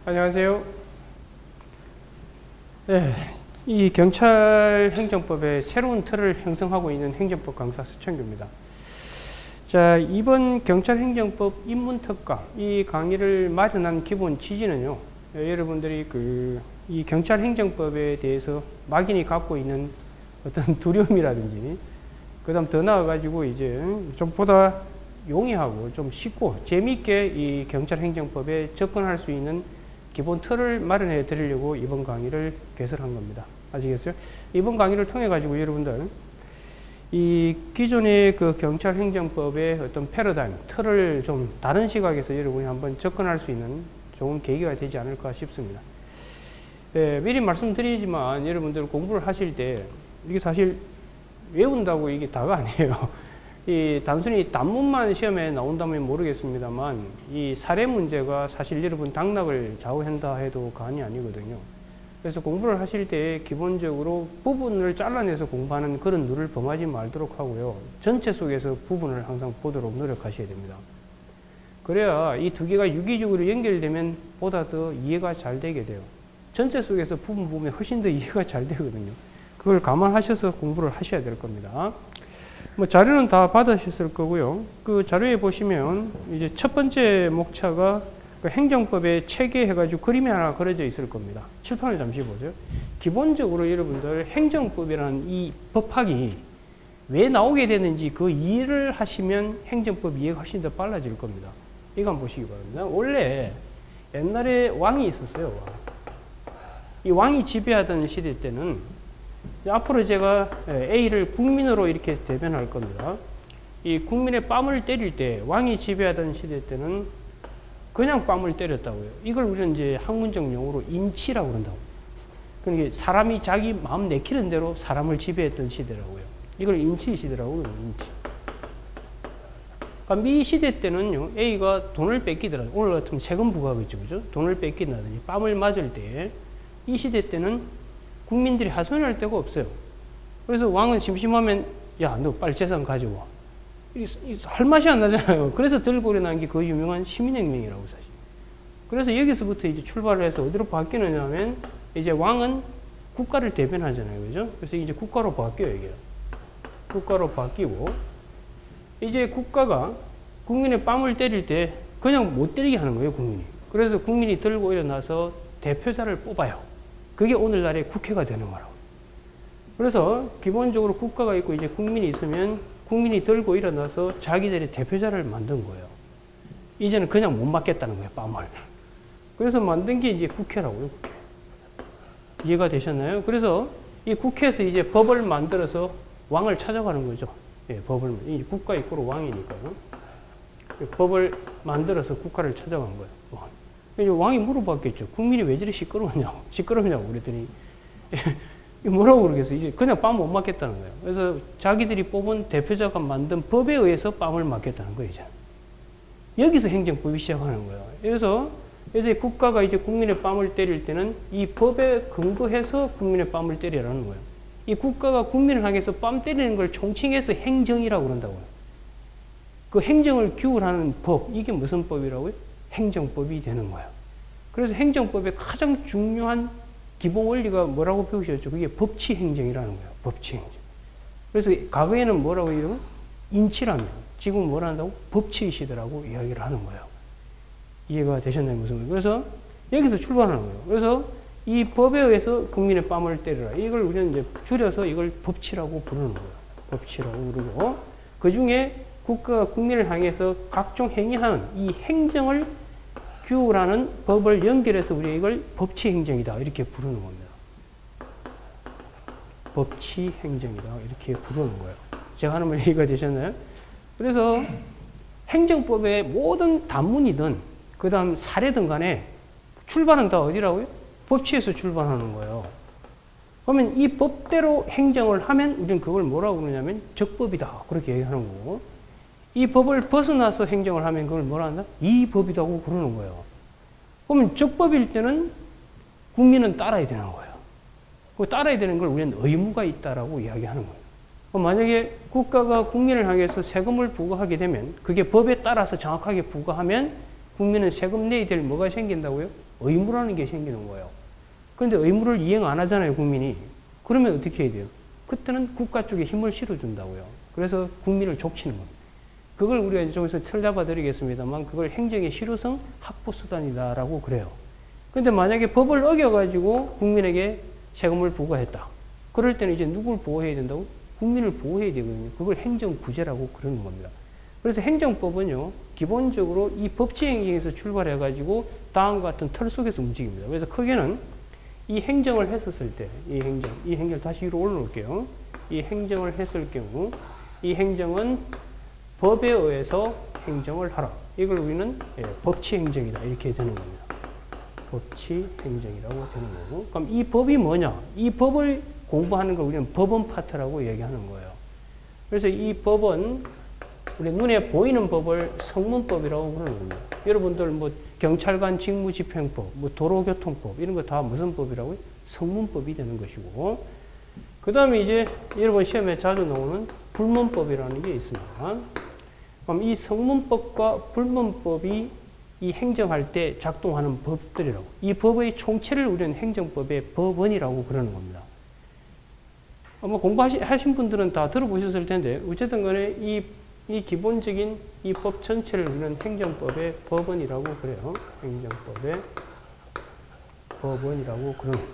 안녕하세요. 네, 이 경찰행정법의 새로운 틀을 형성하고 있는 행정법 강사 서천규입니다. 자, 이번 경찰행정법 입문특강 이 강의를 마련한 기본 취지는요, 여러분들이 이 경찰행정법에 대해서 막연히 갖고 있는 어떤 두려움이라든지, 그 다음 더 나아가지고 이제 좀 보다 용이하고 좀 쉽고 재미있게 이 경찰행정법에 접근할 수 있는 기본 틀을 마련해 드리려고 이번 강의를 개설한 겁니다. 아시겠어요? 이번 강의를 통해 가지고 여러분들 이 기존의 그 경찰행정법의 어떤 패러다임, 틀을 좀 다른 시각에서 여러분이 한번 접근할 수 있는 좋은 계기가 되지 않을까 싶습니다. 네, 미리 말씀드리지만 여러분들 공부를 하실 때 이게 사실 외운다고 이게 다가 아니에요. 이 단순히 단문만 시험에 나온다면 모르겠습니다만 이 사례 문제가 사실 여러분 당락을 좌우한다 해도 과언이 아니거든요. 그래서 공부를 하실 때 기본적으로 부분을 잘라내서 공부하는 그런 룰을 범하지 말도록 하고요. 전체 속에서 부분을 항상 보도록 노력하셔야 됩니다. 그래야 이 두 개가 유기적으로 연결되면 보다 더 이해가 잘 되게 돼요. 전체 속에서 부분 보면 훨씬 더 이해가 잘 되거든요. 그걸 감안하셔서 공부를 하셔야 될 겁니다. 뭐 자료는 다 받으셨을 거고요. 그 자료에 보시면 이제 첫 번째 목차가 그 행정법의 체계 해가지고 그림이 하나 그려져 있을 겁니다. 칠판을 잠시 보세요. 기본적으로 여러분들 행정법이라는 이 법학이 왜 나오게 되는지 그 이해를 하시면 행정법 이해가 훨씬 더 빨라질 겁니다. 이거 한번 보시기 바랍니다. 원래 옛날에 왕이 있었어요. 이 왕이 지배하던 시대 때는 앞으로 제가 A를 국민으로 이렇게 대변할 겁니다. 이 국민의 뺨을 때릴 때 왕이 지배하던 시대 때는 그냥 뺨을 때렸다고요. 이걸 우리는 이제 학문적 용어로 인치라고 그런다고. 그러니까 사람이 자기 마음 내키는 대로 사람을 지배했던 시대라고요. 이걸 인치 시대라고 그래요. 인치. 그러니까 미 시대 때는요, A가 돈을 뺏기더라도 오늘 같으면 세금 부과하겠죠, 그죠? 돈을 뺏긴다든지 뺨을 맞을 때 이 시대 때는 국민들이 하소연할 데가 없어요. 그래서 왕은 심심하면 야, 너 빨리 재산 가져와. 할 맛이 안 나잖아요. 그래서 들고 일어난 게 그 유명한 시민혁명이라고 사실. 그래서 여기서부터 이제 출발을 해서 어디로 바뀌느냐 하면 이제 왕은 국가를 대변하잖아요. 그죠? 그래서 이제 국가로 바뀌어요, 이게. 국가로 바뀌고 이제 국가가 국민의 뺨을 때릴 때 그냥 못 때리게 하는 거예요, 국민이. 그래서 국민이 들고 일어나서 대표자를 뽑아요. 그게 오늘날의 국회가 되는 거라고. 그래서 기본적으로 국가가 있고 이제 국민이 있으면 국민이 들고 일어나서 자기들의 대표자를 만든 거예요. 이제는 그냥 못 맞겠다는 거예요, 뺨을. 그래서 만든 게 이제 국회라고요, 국회. 이해가 되셨나요? 그래서 이 국회에서 이제 법을 만들어서 왕을 찾아가는 거죠. 예, 법을. 이 국가 이꼬로 왕이니까요. 법을 만들어서 국가를 찾아간 거예요. 왕이 물어봤겠죠. 국민이 왜 저리 시끄럽냐고 그랬더니 뭐라고 그러겠어요. 이제 그냥 뺨 못 맞겠다는 거예요. 그래서 자기들이 뽑은 대표자가 만든 법에 의해서 뺨을 맞겠다는 거예요. 이제. 여기서 행정법이 시작하는 거예요. 그래서 이제 국가가 이제 국민의 뺨을 때릴 때는 이 법에 근거해서 국민의 뺨을 때리라는 거예요. 이 국가가 국민을 향해서 뺨 때리는 걸 총칭해서 행정이라고 그런다고요. 그 행정을 규율하는 법, 이게 무슨 법이라고요? 행정법이 되는 거예요. 그래서 행정법의 가장 중요한 기본 원리가 뭐라고 배우셨죠? 그게 법치행정이라는 거예요. 법치행정. 그래서 과거에는 뭐라고 해요? 인치라면 지금은 뭐라 한다고? 법치의시대라고 이야기를 하는 거예요. 이해가 되셨나요? 무슨 말이에요? 그래서 여기서 출발하는 거예요. 그래서 이 법에 의해서 국민의 뺨을 때리라. 이걸 우리는 이제 줄여서 이걸 법치라고 부르는 거예요. 법치라고 부르고 그 중에 국가가 국민을 향해서 각종 행위하는 이 행정을 규율하는 법을 연결해서 우리가 이걸 법치행정이다 이렇게 부르는 겁니다. 법치행정이다 이렇게 부르는 거예요. 제가 하는 말 이해가 되셨나요? 그래서 행정법의 모든 단문이든 그 다음 사례든 간에 출발은 다 어디라고요? 법치에서 출발하는 거예요. 그러면 이 법대로 행정을 하면 우리는 그걸 뭐라고 그러냐면 적법이다 그렇게 얘기하는 거고, 이 법을 벗어나서 행정을 하면 그걸 뭐라 한다? 이법이라고 그러는 거예요. 그러면 적법일 때는 국민은 따라야 되는 거예요. 그 따라야 되는 걸 우리는 의무가 있다라고 이야기하는 거예요. 만약에 국가가 국민을 향해서 세금을 부과하게 되면 그게 법에 따라서 정확하게 부과하면 국민은 세금 내야 될 뭐가 생긴다고요? 의무라는 게 생기는 거예요. 그런데 의무를 이행 안 하잖아요, 국민이. 그러면 어떻게 해야 돼요? 그때는 국가 쪽에 힘을 실어준다고요. 그래서 국민을 족치는 겁니다. 그걸 우리가 이쪽에서 틀잡아 드리겠습니다만, 그걸 행정의 실효성 확보 수단이다라고 그래요. 그런데 만약에 법을 어겨가지고 국민에게 세금을 부과했다. 그럴 때는 이제 누굴 보호해야 된다고? 국민을 보호해야 되거든요. 그걸 행정구제라고 그러는 겁니다. 그래서 행정법은요, 기본적으로 이 법치행정에서 출발해가지고 다음과 같은 틀 속에서 움직입니다. 그래서 크게는 이 행정을 했었을 때, 이 행정 다시 위로 올려놓을게요. 이 행정을 했을 경우, 이 행정은 법에 의해서 행정을 하라. 이걸 우리는 법치행정이다. 이렇게 되는 겁니다. 법치행정이라고 되는 거고. 그럼 이 법이 뭐냐? 이 법을 공부하는 걸 우리는 법원 파트라고 얘기하는 거예요. 그래서 이 법은 우리 눈에 보이는 법을 성문법이라고 그러는 겁니다. 여러분들 뭐 경찰관 직무집행법, 뭐 도로교통법 이런 거 다 무슨 법이라고요? 성문법이 되는 것이고, 그 다음에 이제 여러분 시험에 자주 나오는 불문법이라는 게 있습니다. 그럼 이 성문법과 불문법이 이 행정할 때 작동하는 법들이라고. 이 법의 총체를 우리는 행정법의 법원이라고 그러는 겁니다. 아마 공부하신 분들은 다 들어보셨을 텐데, 어쨌든 간에 이 기본적인 이 법 전체를 우리는 행정법의 법원이라고 그래요. 행정법의 법원이라고 그러는 거예요.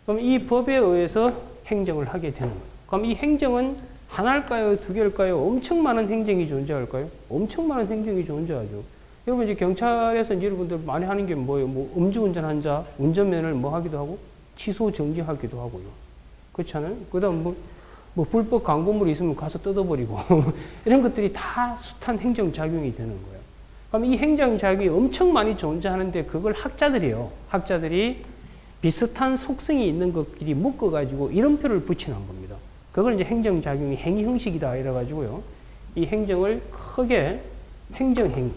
그럼 이 법에 의해서 행정을 하게 되는 거예요. 그럼 이 행정은 하나일까요? 두 개일까요? 엄청 많은 행정이 존재할까요? 엄청 많은 행정이 존재하죠. 여러분 이제 경찰에서 여러분들 많이 하는 게 뭐예요? 뭐 음주운전한 자 운전면허를 뭐 하기도 하고 취소 정지하기도 하고요. 그렇잖아요. 그다음 뭐 불법 광고물이 있으면 가서 뜯어버리고 이런 것들이 다 숱한 행정작용이 되는 거예요. 그럼 이 행정작용이 엄청 많이 존재하는데 그걸 학자들이 비슷한 속성이 있는 것끼리 묶어가지고 이름표를 붙이는 겁니다. 그걸 이제 행정작용이 행위 형식이다 이래가지고요. 이 행정을 크게 행정행위.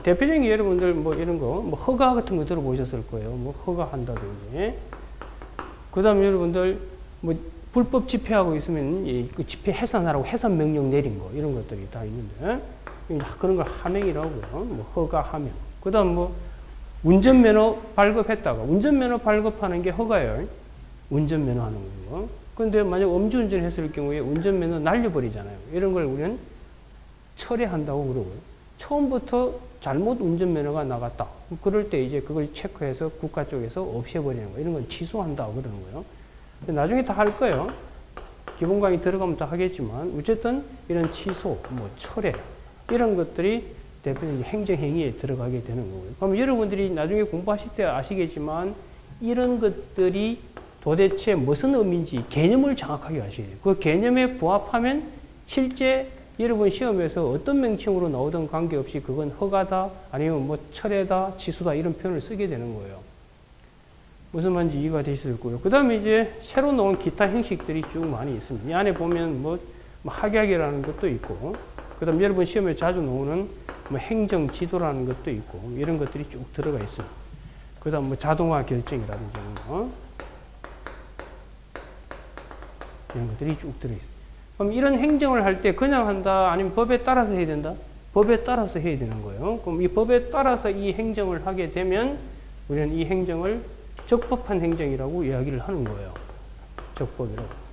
대표적인 여러분들 뭐 이런 거, 뭐 허가 같은 거 들어보셨을 거예요. 뭐 허가한다든지. 그 다음에 여러분들 뭐 불법 집회하고 있으면 그 집회 해산하라고 해산 명령 내린 거 이런 것들이 다 있는데 그런 걸 하명이라고요. 뭐 허가 하명. 그 다음 뭐 운전면허 발급했다가 운전면허 발급하는 게 허가예요. 운전면허 하는 거고. 그런데 만약 음주운전 했을 경우에 운전면허 날려버리잖아요. 이런 걸 우리는 철회한다고 그러고요. 처음부터 잘못 운전면허가 나갔다. 그럴 때 이제 그걸 체크해서 국가 쪽에서 없애버리는 거. 이런 건 취소한다 그러는 거예요. 나중에 다 할 거예요. 기본 강의 들어가면 다 하겠지만 어쨌든 이런 취소, 뭐 철회 이런 것들이 대표적인 행정행위에 들어가게 되는 거고요. 그럼 여러분들이 나중에 공부하실 때 아시겠지만 이런 것들이 도대체 무슨 의미인지 개념을 정확하게 아셔야 돼요. 그 개념에 부합하면 실제 여러분 시험에서 어떤 명칭으로 나오든 관계없이 그건 허가다 아니면 뭐 철회다 취소다 이런 표현을 쓰게 되는 거예요. 무슨 말인지 이해가 되셨을 거고요. 그 다음에 이제 새로 나온 기타 형식들이 쭉 많이 있습니다. 이 안에 보면 뭐 학약이라는 것도 있고, 그 다음 여러분 시험에 자주 나오는 뭐 행정지도라는 것도 있고, 이런 것들이 쭉 들어가 있습니다. 그 다음 뭐 자동화 결정이라든지 이런 것들이 쭉 들어있습니다. 그럼 이런 행정을 할 때 그냥 한다? 아니면 법에 따라서 해야 된다? 법에 따라서 해야 되는 거예요. 그럼 이 법에 따라서 이 행정을 하게 되면 우리는 이 행정을 적법한 행정이라고 이야기를 하는 거예요. 적법이라고.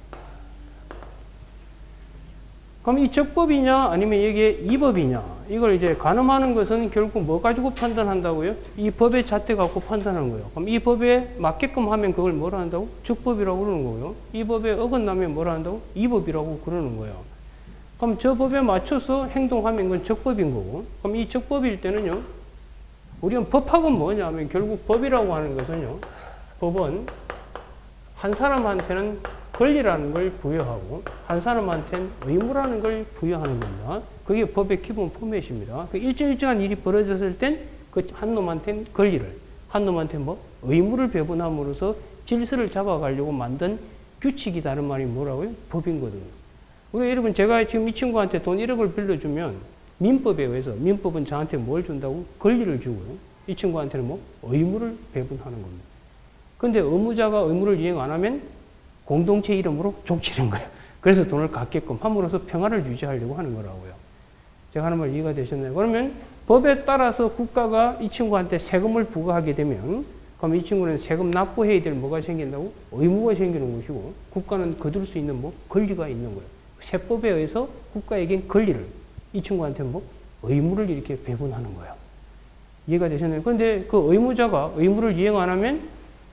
그럼 이 적법이냐 아니면 이게 이법이냐 이걸 이제 가늠하는 것은 결국 뭐 가지고 판단한다고요? 이 법의 잣대 갖고 판단하는 거예요. 그럼 이 법에 맞게끔 하면 그걸 뭐라 한다고? 적법이라고 그러는 거고요. 이 법에 어긋나면 뭐라 한다고? 이법이라고 그러는 거예요. 그럼 저 법에 맞춰서 행동하면 그건 적법인 거고, 그럼 이 적법일 때는요, 우리는 법학은 뭐냐 하면 결국 법이라고 하는 것은요, 법은 한 사람한테는 권리라는 걸 부여하고 한 사람한테는 의무라는 걸 부여하는 겁니다. 그게 법의 기본 포맷입니다. 그 일정한 일이 벌어졌을 땐 그 한 놈한테는 권리를, 한 놈한테는 뭐 의무를 배분함으로써 질서를 잡아가려고 만든 규칙이 다른 말이 뭐라고요? 법인 거거든요. 우리 여러분 제가 지금 이 친구한테 돈 1억을 빌려주면 민법에 의해서 민법은 저한테 뭘 준다고? 권리를 주고요. 이 친구한테는 뭐 의무를 배분하는 겁니다. 근데 의무자가 의무를 이행 안 하면 공동체 이름으로 족치는 거예요. 그래서 돈을 갚게끔 함으로써 평화를 유지하려고 하는 거라고요. 제가 하는 말 이해가 되셨나요? 그러면 법에 따라서 국가가 이 친구한테 세금을 부과하게 되면 그럼 이 친구는 세금 납부해야 될 뭐가 생긴다고? 의무가 생기는 것이고 국가는 거둘 수 있는 뭐 권리가 있는 거예요. 세법에 의해서 국가에겐 권리를 이 친구한테 뭐 의무를 이렇게 배분하는 거예요. 이해가 되셨나요? 그런데 그 의무자가 의무를 이행 안 하면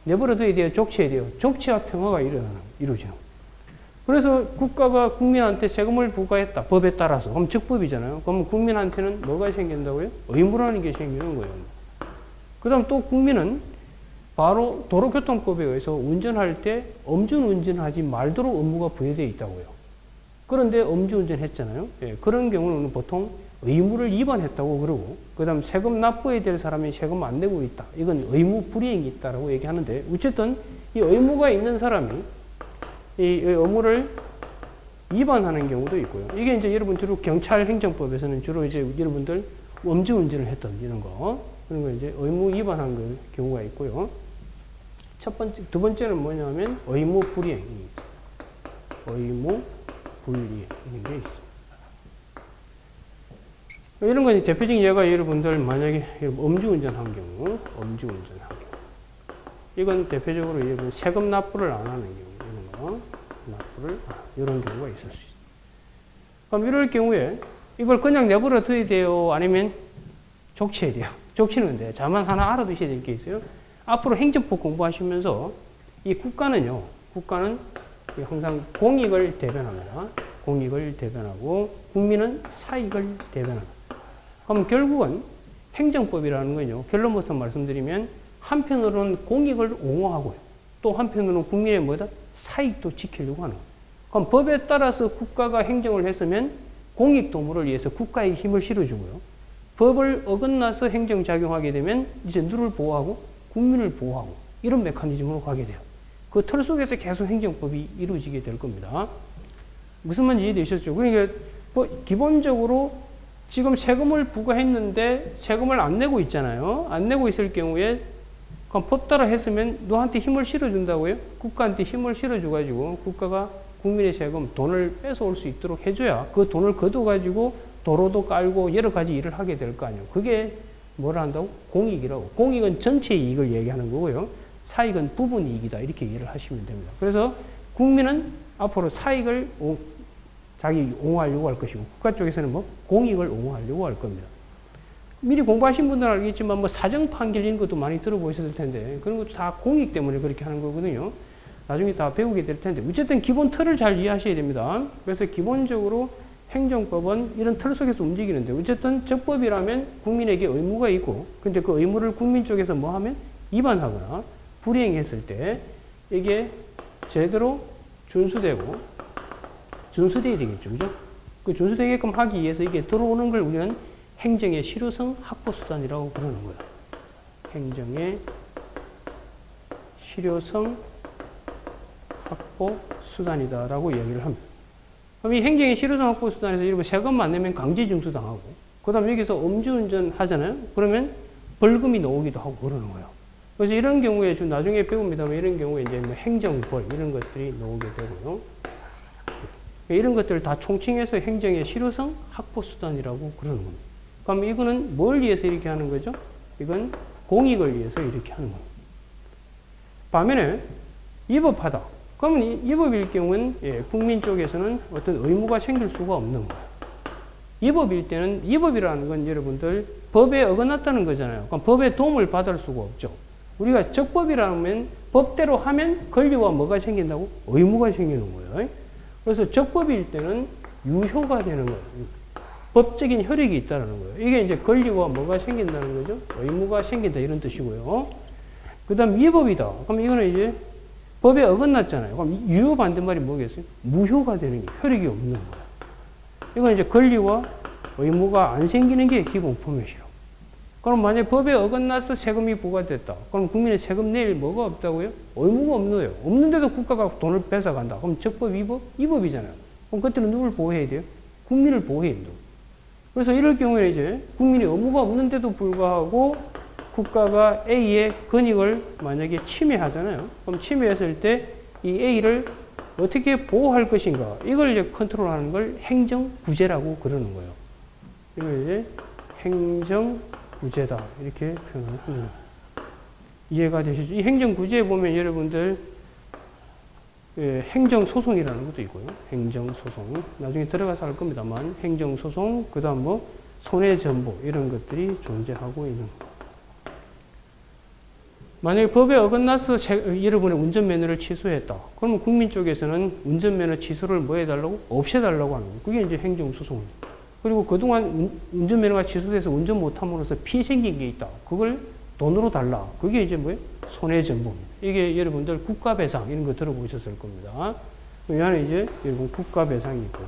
내버려둬야 돼요? 족치해야 돼요? 족치와 평화가 이루어지는 거예요. 그래서 국가가 국민한테 세금을 부과했다. 법에 따라서. 그럼 적법이잖아요. 그럼 국민한테는 뭐가 생긴다고요? 의무라는 게 생기는 거예요. 그 다음 또 국민은 바로 도로교통법에 의해서 운전할 때 음주운전을 하지 말도록 의무가 부여되어 있다고요. 그런데 음주운전 했잖아요. 예, 그런 경우는 보통 의무를 위반했다고 그러고, 그 다음 세금 납부해야 될 사람이 세금 안 내고 있다. 이건 의무 불이행이 있다라고 얘기하는데, 어쨌든 이 의무가 있는 사람이 이 의무를 위반하는 경우도 있고요. 이게 이제 여러분 주로 경찰 행정법에서는 주로 이제 여러분들 음주운전을 했던 이런 거, 그런 거 이제 의무 위반한 경우가 있고요. 두 번째는 뭐냐면 의무 불이행. 의무 불이행. 이런 게 있습니다. 이런 건 대표적인 예가 여러분들 만약에 음주운전 한 경우, 이건 대표적으로 여러분 세금 납부를 안 하는 경우, 이런 거, 이런 경우가 있을 수 있어요. 그럼 이럴 경우에 이걸 그냥 내버려 둬야 돼요? 아니면 족치해야 돼요? 족치는데, 다만 하나 알아두셔야 될 게 있어요. 앞으로 행정법 공부하시면서 이 국가는 항상 공익을 대변합니다. 공익을 대변하고 국민은 사익을 대변합니다. 그럼 결국은 행정법이라는 건요, 결론부터 말씀드리면 한편으로는 공익을 옹호하고요, 또 한편으로는 국민의 뭐다? 사익도 지키려고 하는 거예요. 그럼 법에 따라서 국가가 행정을 했으면 공익 도모를 위해서 국가의 힘을 실어주고요. 법을 어긋나서 행정작용하게 되면 이제 누를 보호하고 국민을 보호하고 이런 메커니즘으로 가게 돼요. 그 틀 속에서 계속 행정법이 이루어지게 될 겁니다. 무슨 말인지 이해되셨죠? 그러니까 뭐 기본적으로 지금 세금을 부과했는데 세금을 안 내고 있잖아요. 안 내고 있을 경우에 그럼 법 따라 했으면 너한테 힘을 실어준다고요? 국가한테 힘을 실어줘가지고 국가가 국민의 세금, 돈을 뺏어올 수 있도록 해줘야 그 돈을 거둬가지고 도로도 깔고 여러 가지 일을 하게 될 거 아니에요. 그게 뭐라 한다고? 공익이라고. 공익은 전체 이익을 얘기하는 거고요. 사익은 부분 이익이다. 이렇게 이해를 하시면 됩니다. 그래서 국민은 앞으로 사익을 자기 옹호하려고 할 것이고, 국가 쪽에서는 뭐 공익을 옹호하려고 할 겁니다. 미리 공부하신 분들은 알겠지만 뭐 사정 판결 이런 것도 많이 들어보셨을 텐데, 그런 것도 다 공익 때문에 그렇게 하는 거거든요. 나중에 다 배우게 될 텐데, 어쨌든 기본 틀을 잘 이해하셔야 됩니다. 그래서 기본적으로 행정법은 이런 틀 속에서 움직이는데, 어쨌든 적법이라면 국민에게 의무가 있고, 근데 그 의무를 국민 쪽에서 뭐 하면 위반하거나 불이행했을 때 이게 제대로 준수돼야 되겠죠. 그죠? 그 준수되게끔 하기 위해서 이게 들어오는 걸 우리는 행정의 실효성 확보 수단이라고 부르는 거예요. 행정의 실효성 확보 수단이다라고 이야기를 합니다. 그럼 이 행정의 실효성 확보 수단에서 이러면 세금 안 내면 강제 징수당하고, 그 다음에 여기서 음주운전 하잖아요? 그러면 벌금이 나오기도 하고 그러는 거예요. 그래서 이런 경우에 좀 나중에 배웁니다만, 이런 경우에 이제 뭐 행정벌 이런 것들이 나오게 되고요. 이런 것들을 다 총칭해서 행정의 실효성 확보 수단이라고 그러는 겁니다. 그럼 이거는 뭘 위해서 이렇게 하는 거죠? 이건 공익을 위해서 이렇게 하는 겁니다. 반면에 위법하다. 그러면 위법일 경우는 국민 쪽에서는 어떤 의무가 생길 수가 없는 거예요. 위법일 때는, 위법이라는 건 여러분들 법에 어긋났다는 거잖아요. 그럼 법의 도움을 받을 수가 없죠. 우리가 적법이라면 법대로 하면 권리와 뭐가 생긴다고? 의무가 생기는 거예요. 그래서 적법일 때는 유효가 되는 거예요. 법적인 효력이 있다는 거예요. 이게 이제 권리와 뭐가 생긴다는 거죠? 의무가 생긴다 이런 뜻이고요. 그 다음 위법이다. 그럼 이거는 이제 법에 어긋났잖아요. 그럼 유효 반대말이 뭐겠어요? 무효가 되는 게 효력이 없는 거예요. 이건 이제 권리와 의무가 안 생기는 게 기본 포맷이라고. 그럼 만약에 법에 어긋나서 세금이 부과됐다. 그럼 국민의 세금 낼 뭐가 없다고요? 의무가 없는 거예요. 없는데도 국가가 돈을 뺏어간다. 그럼 적법, 위법? 위법이잖아요. 그럼 그때는 누굴 보호해야 돼요? 국민을 보호해야 돼요. 그래서 이럴 경우에 이제 국민이 의무가 없는데도 불구하고 국가가 A의 권익을 만약에 침해하잖아요. 그럼 침해했을 때 이 A를 어떻게 보호할 것인가. 이걸 이제 컨트롤하는 걸 행정구제라고 그러는 거예요. 이걸 이제 행정구제다. 이렇게 표현을 합니다. 이해가 되시죠? 이 행정구제에 보면 여러분들 행정소송이라는 것도 있고요. 행정소송. 나중에 들어가서 할 겁니다만, 행정소송, 그 다음 뭐, 손해전보, 이런 것들이 존재하고 있는 거. 만약에 법에 어긋나서 여러분의 운전면허를 취소했다. 그러면 국민 쪽에서는 운전면허 취소를 뭐 해달라고? 없애달라고 하는 거예요. 그게 이제 행정소송입니다. 그리고 그동안 운전면허가 취소돼서 운전 못함으로써 피해 생긴 게 있다. 그걸 돈으로 달라. 그게 이제 뭐예요? 손해전보입니다. 이게 여러분들 국가배상 이런 거 들어보셨을 겁니다. 이 안에 이제 여러분 국가배상이 있고.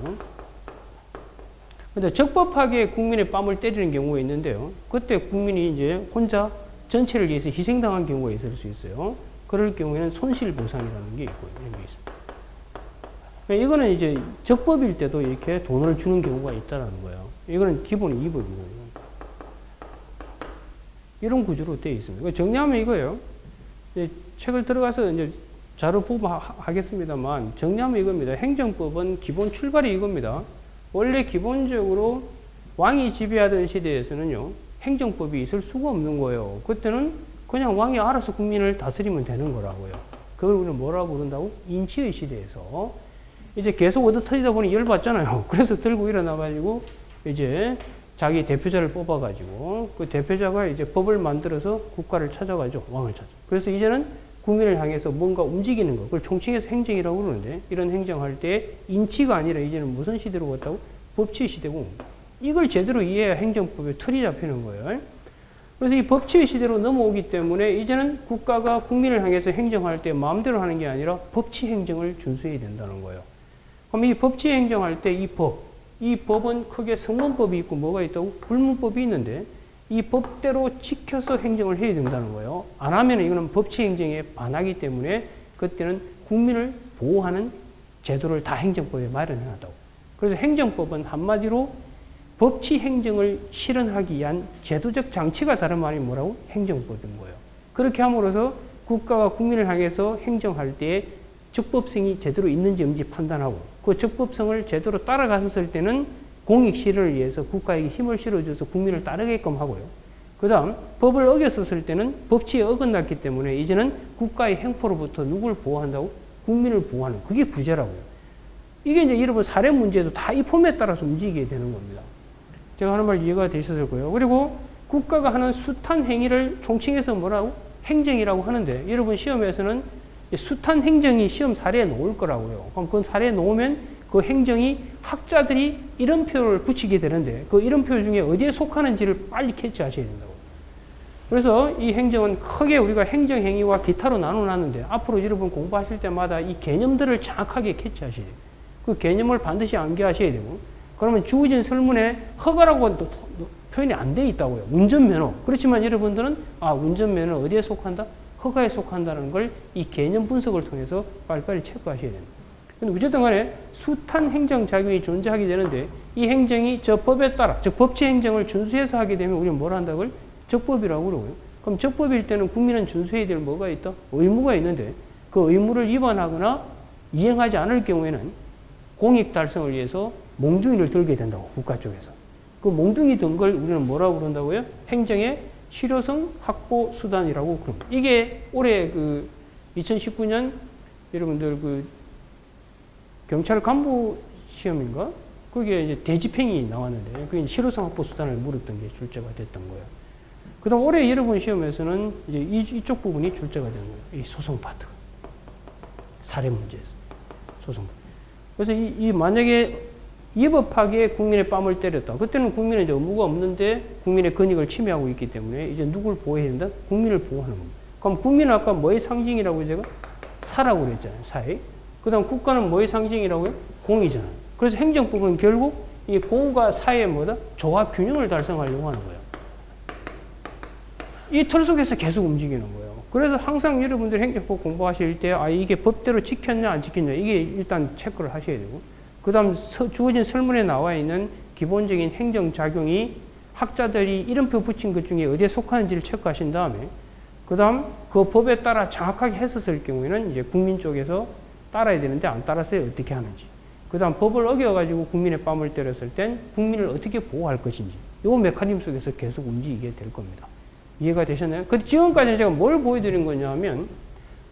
근데 적법하게 국민의 뺨을 때리는 경우가 있는데요. 그때 국민이 이제 혼자 전체를 위해서 희생당한 경우가 있을 수 있어요. 그럴 경우에는 손실보상이라는 게 있고요. 이런 게 있습니다. 이거는 이제 적법일 때도 이렇게 돈을 주는 경우가 있다는 거예요. 이거는 기본 2법이고요. 이런 구조로 되어 있습니다. 정리하면 이거예요. 책을 들어가서 이제 자료 보고 하겠습니다만, 정리하면 이겁니다. 행정법은 기본 출발이 이겁니다. 원래 기본적으로 왕이 지배하던 시대에서는요, 행정법이 있을 수가 없는 거예요. 그때는 그냥 왕이 알아서 국민을 다스리면 되는 거라고요. 그걸 우리는 뭐라고 그런다고? 인치의 시대에서. 이제 계속 얻어터지다 보니 열받잖아요. 그래서 들고 일어나가지고 이제 자기 대표자를 뽑아가지고 그 대표자가 이제 법을 만들어서 국가를 찾아가죠. 왕을 찾아. 그래서 이제는 국민을 향해서 뭔가 움직이는 거. 그걸 총칭해서 행정이라고 그러는데, 이런 행정할 때 인치가 아니라 이제는 무슨 시대로 갔다고? 법치의 시대고. 이걸 제대로 이해해야 행정법의 틀이 잡히는 거예요. 그래서 이 법치의 시대로 넘어오기 때문에 이제는 국가가 국민을 향해서 행정할 때 마음대로 하는 게 아니라 법치 행정을 준수해야 된다는 거예요. 그럼 이 법치 행정할 때 이 법은 크게 성문법이 있고 뭐가 있다고? 불문법이 있는데 이 법대로 지켜서 행정을 해야 된다는 거예요. 안 하면 이거는 법치 행정에 반하기 때문에 그때는 국민을 보호하는 제도를 다 행정법에 마련해놨다고. 그래서 행정법은 한마디로 법치 행정을 실현하기 위한 제도적 장치가 다른 말이 뭐라고? 행정법인 거예요. 그렇게 함으로써 국가가 국민을 향해서 행정할 때 적법성이 제대로 있는지 없는지 판단하고, 그 적법성을 제대로 따라갔을 때는 공익 실현을 위해서 국가에게 힘을 실어줘서 국민을 따르게끔 하고요. 그 다음 법을 어겼었을 때는 법치에 어긋났기 때문에 이제는 국가의 횡포로부터 누굴 보호한다고? 국민을 보호하는, 그게 구제라고요. 이게 이제 여러분 사례 문제도 다 이 폼에 따라서 움직이게 되는 겁니다. 제가 하는 말 이해가 되셨을 거예요. 그리고 국가가 하는 숱한 행위를 총칭해서 뭐라고? 행정이라고 하는데, 여러분 시험에서는 숱한 행정이 시험 사례에 놓을 거라고요. 그럼 그 사례에 놓으면 그 행정이 학자들이 이름표를 붙이게 되는데, 그 이름표 중에 어디에 속하는지를 빨리 캐치하셔야 된다고. 그래서 이 행정은 크게 우리가 행정행위와 기타로 나눠놨는데, 앞으로 여러분 공부하실 때마다 이 개념들을 정확하게 캐치하셔야 돼요. 그 개념을 반드시 암기하셔야 되고, 그러면 주어진 설문에 허가라고 표현이 안 돼 있다고요. 운전면허. 그렇지만 여러분들은 운전면허 어디에 속한다? 허가에 속한다는 걸 이 개념 분석을 통해서 빨리빨리 체크하셔야 됩니다. 근데 어쨌든 간에 숱한 행정작용이 존재하게 되는데, 이 행정이 저 법에 따라, 즉 법치 행정을 준수해서 하게 되면 우리는 뭘 한다고요? 적법이라고 그러고요. 그럼 적법일 때는 국민은 준수해야 될 뭐가 있다? 의무가 있는데, 그 의무를 위반하거나 이행하지 않을 경우에는 공익 달성을 위해서 몽둥이를 들게 된다고, 국가 쪽에서. 그 몽둥이 든 걸 우리는 뭐라고 그런다고요? 행정의 실효성 확보 수단이라고 그럽니다. 이게 올해 2019년 여러분들 경찰 간부 시험인가? 그게 이제 대집행이 나왔는데, 그게 실효성 확보 수단을 물었던 게 출제가 됐던 거예요. 그 다음 올해 여러분 시험에서는 이제 이쪽 부분이 출제가 되는 거예요. 이 소송 파트가. 사례 문제에서. 소송. 그래서 만약에 위법하게 국민의 뺨을 때렸다. 그때는 국민은 이제 의무가 없는데 국민의 권익을 침해하고 있기 때문에 이제 누굴 보호해야 된다? 국민을 보호하는 겁니다. 그럼 국민은 아까 뭐의 상징이라고 제가? 사라고 그랬잖아요. 사회. 그 다음 국가는 뭐의 상징이라고요? 공이잖아요. 그래서 행정법은 결국 이 공과 사회의 뭐다? 조화 균형을 달성하려고 하는 거예요. 이 틀 속에서 계속 움직이는 거예요. 그래서 항상 여러분들 행정법 공부하실 때 이게 법대로 지켰냐 안 지켰냐 이게 일단 체크를 하셔야 되고, 그 다음 주어진 설문에 나와 있는 기본적인 행정작용이 학자들이 이름표 붙인 것 중에 어디에 속하는지를 체크하신 다음에, 그 다음 그 법에 따라 정확하게 했었을 경우에는 이제 국민 쪽에서 따라야 되는데 안 따랐어요. 어떻게 하는지. 그 다음 법을 어겨가지고 국민의 뺨을 때렸을 땐 국민을 어떻게 보호할 것인지 이 메커니즘 속에서 계속 움직이게 될 겁니다. 이해가 되셨나요? 근데 지금까지 제가 뭘 보여드린 거냐면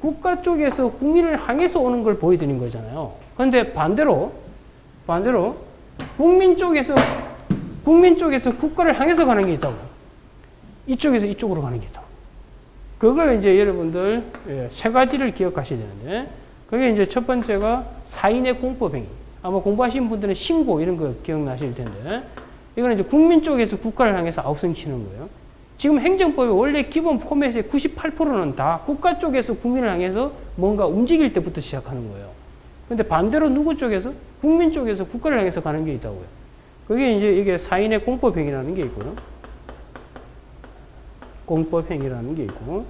국가 쪽에서 국민을 향해서 오는 걸 보여드린 거잖아요. 그런데 반대로 국민 쪽에서 국가를 향해서 가는 게 있다고. 이쪽에서 이쪽으로 가는 게 있다고. 그걸 이제 여러분들 세 가지를 기억하셔야 되는데 그게 이제 첫 번째가 사인의 공법행위. 아마 공부하신 분들은 신고 이런 거 기억나실 텐데 이거는 이제 국민 쪽에서 국가를 향해서 아홉성 치는 거예요. 지금 행정법의 원래 기본 포맷의 98%는 다 국가 쪽에서 국민을 향해서 뭔가 움직일 때부터 시작하는 거예요. 근데 반대로 누구 쪽에서? 국민 쪽에서 국가를 향해서 가는 게 있다고요. 그게 이제 이게 사인의 공법행위라는 게 있고요. 공법행위라는 게 있고.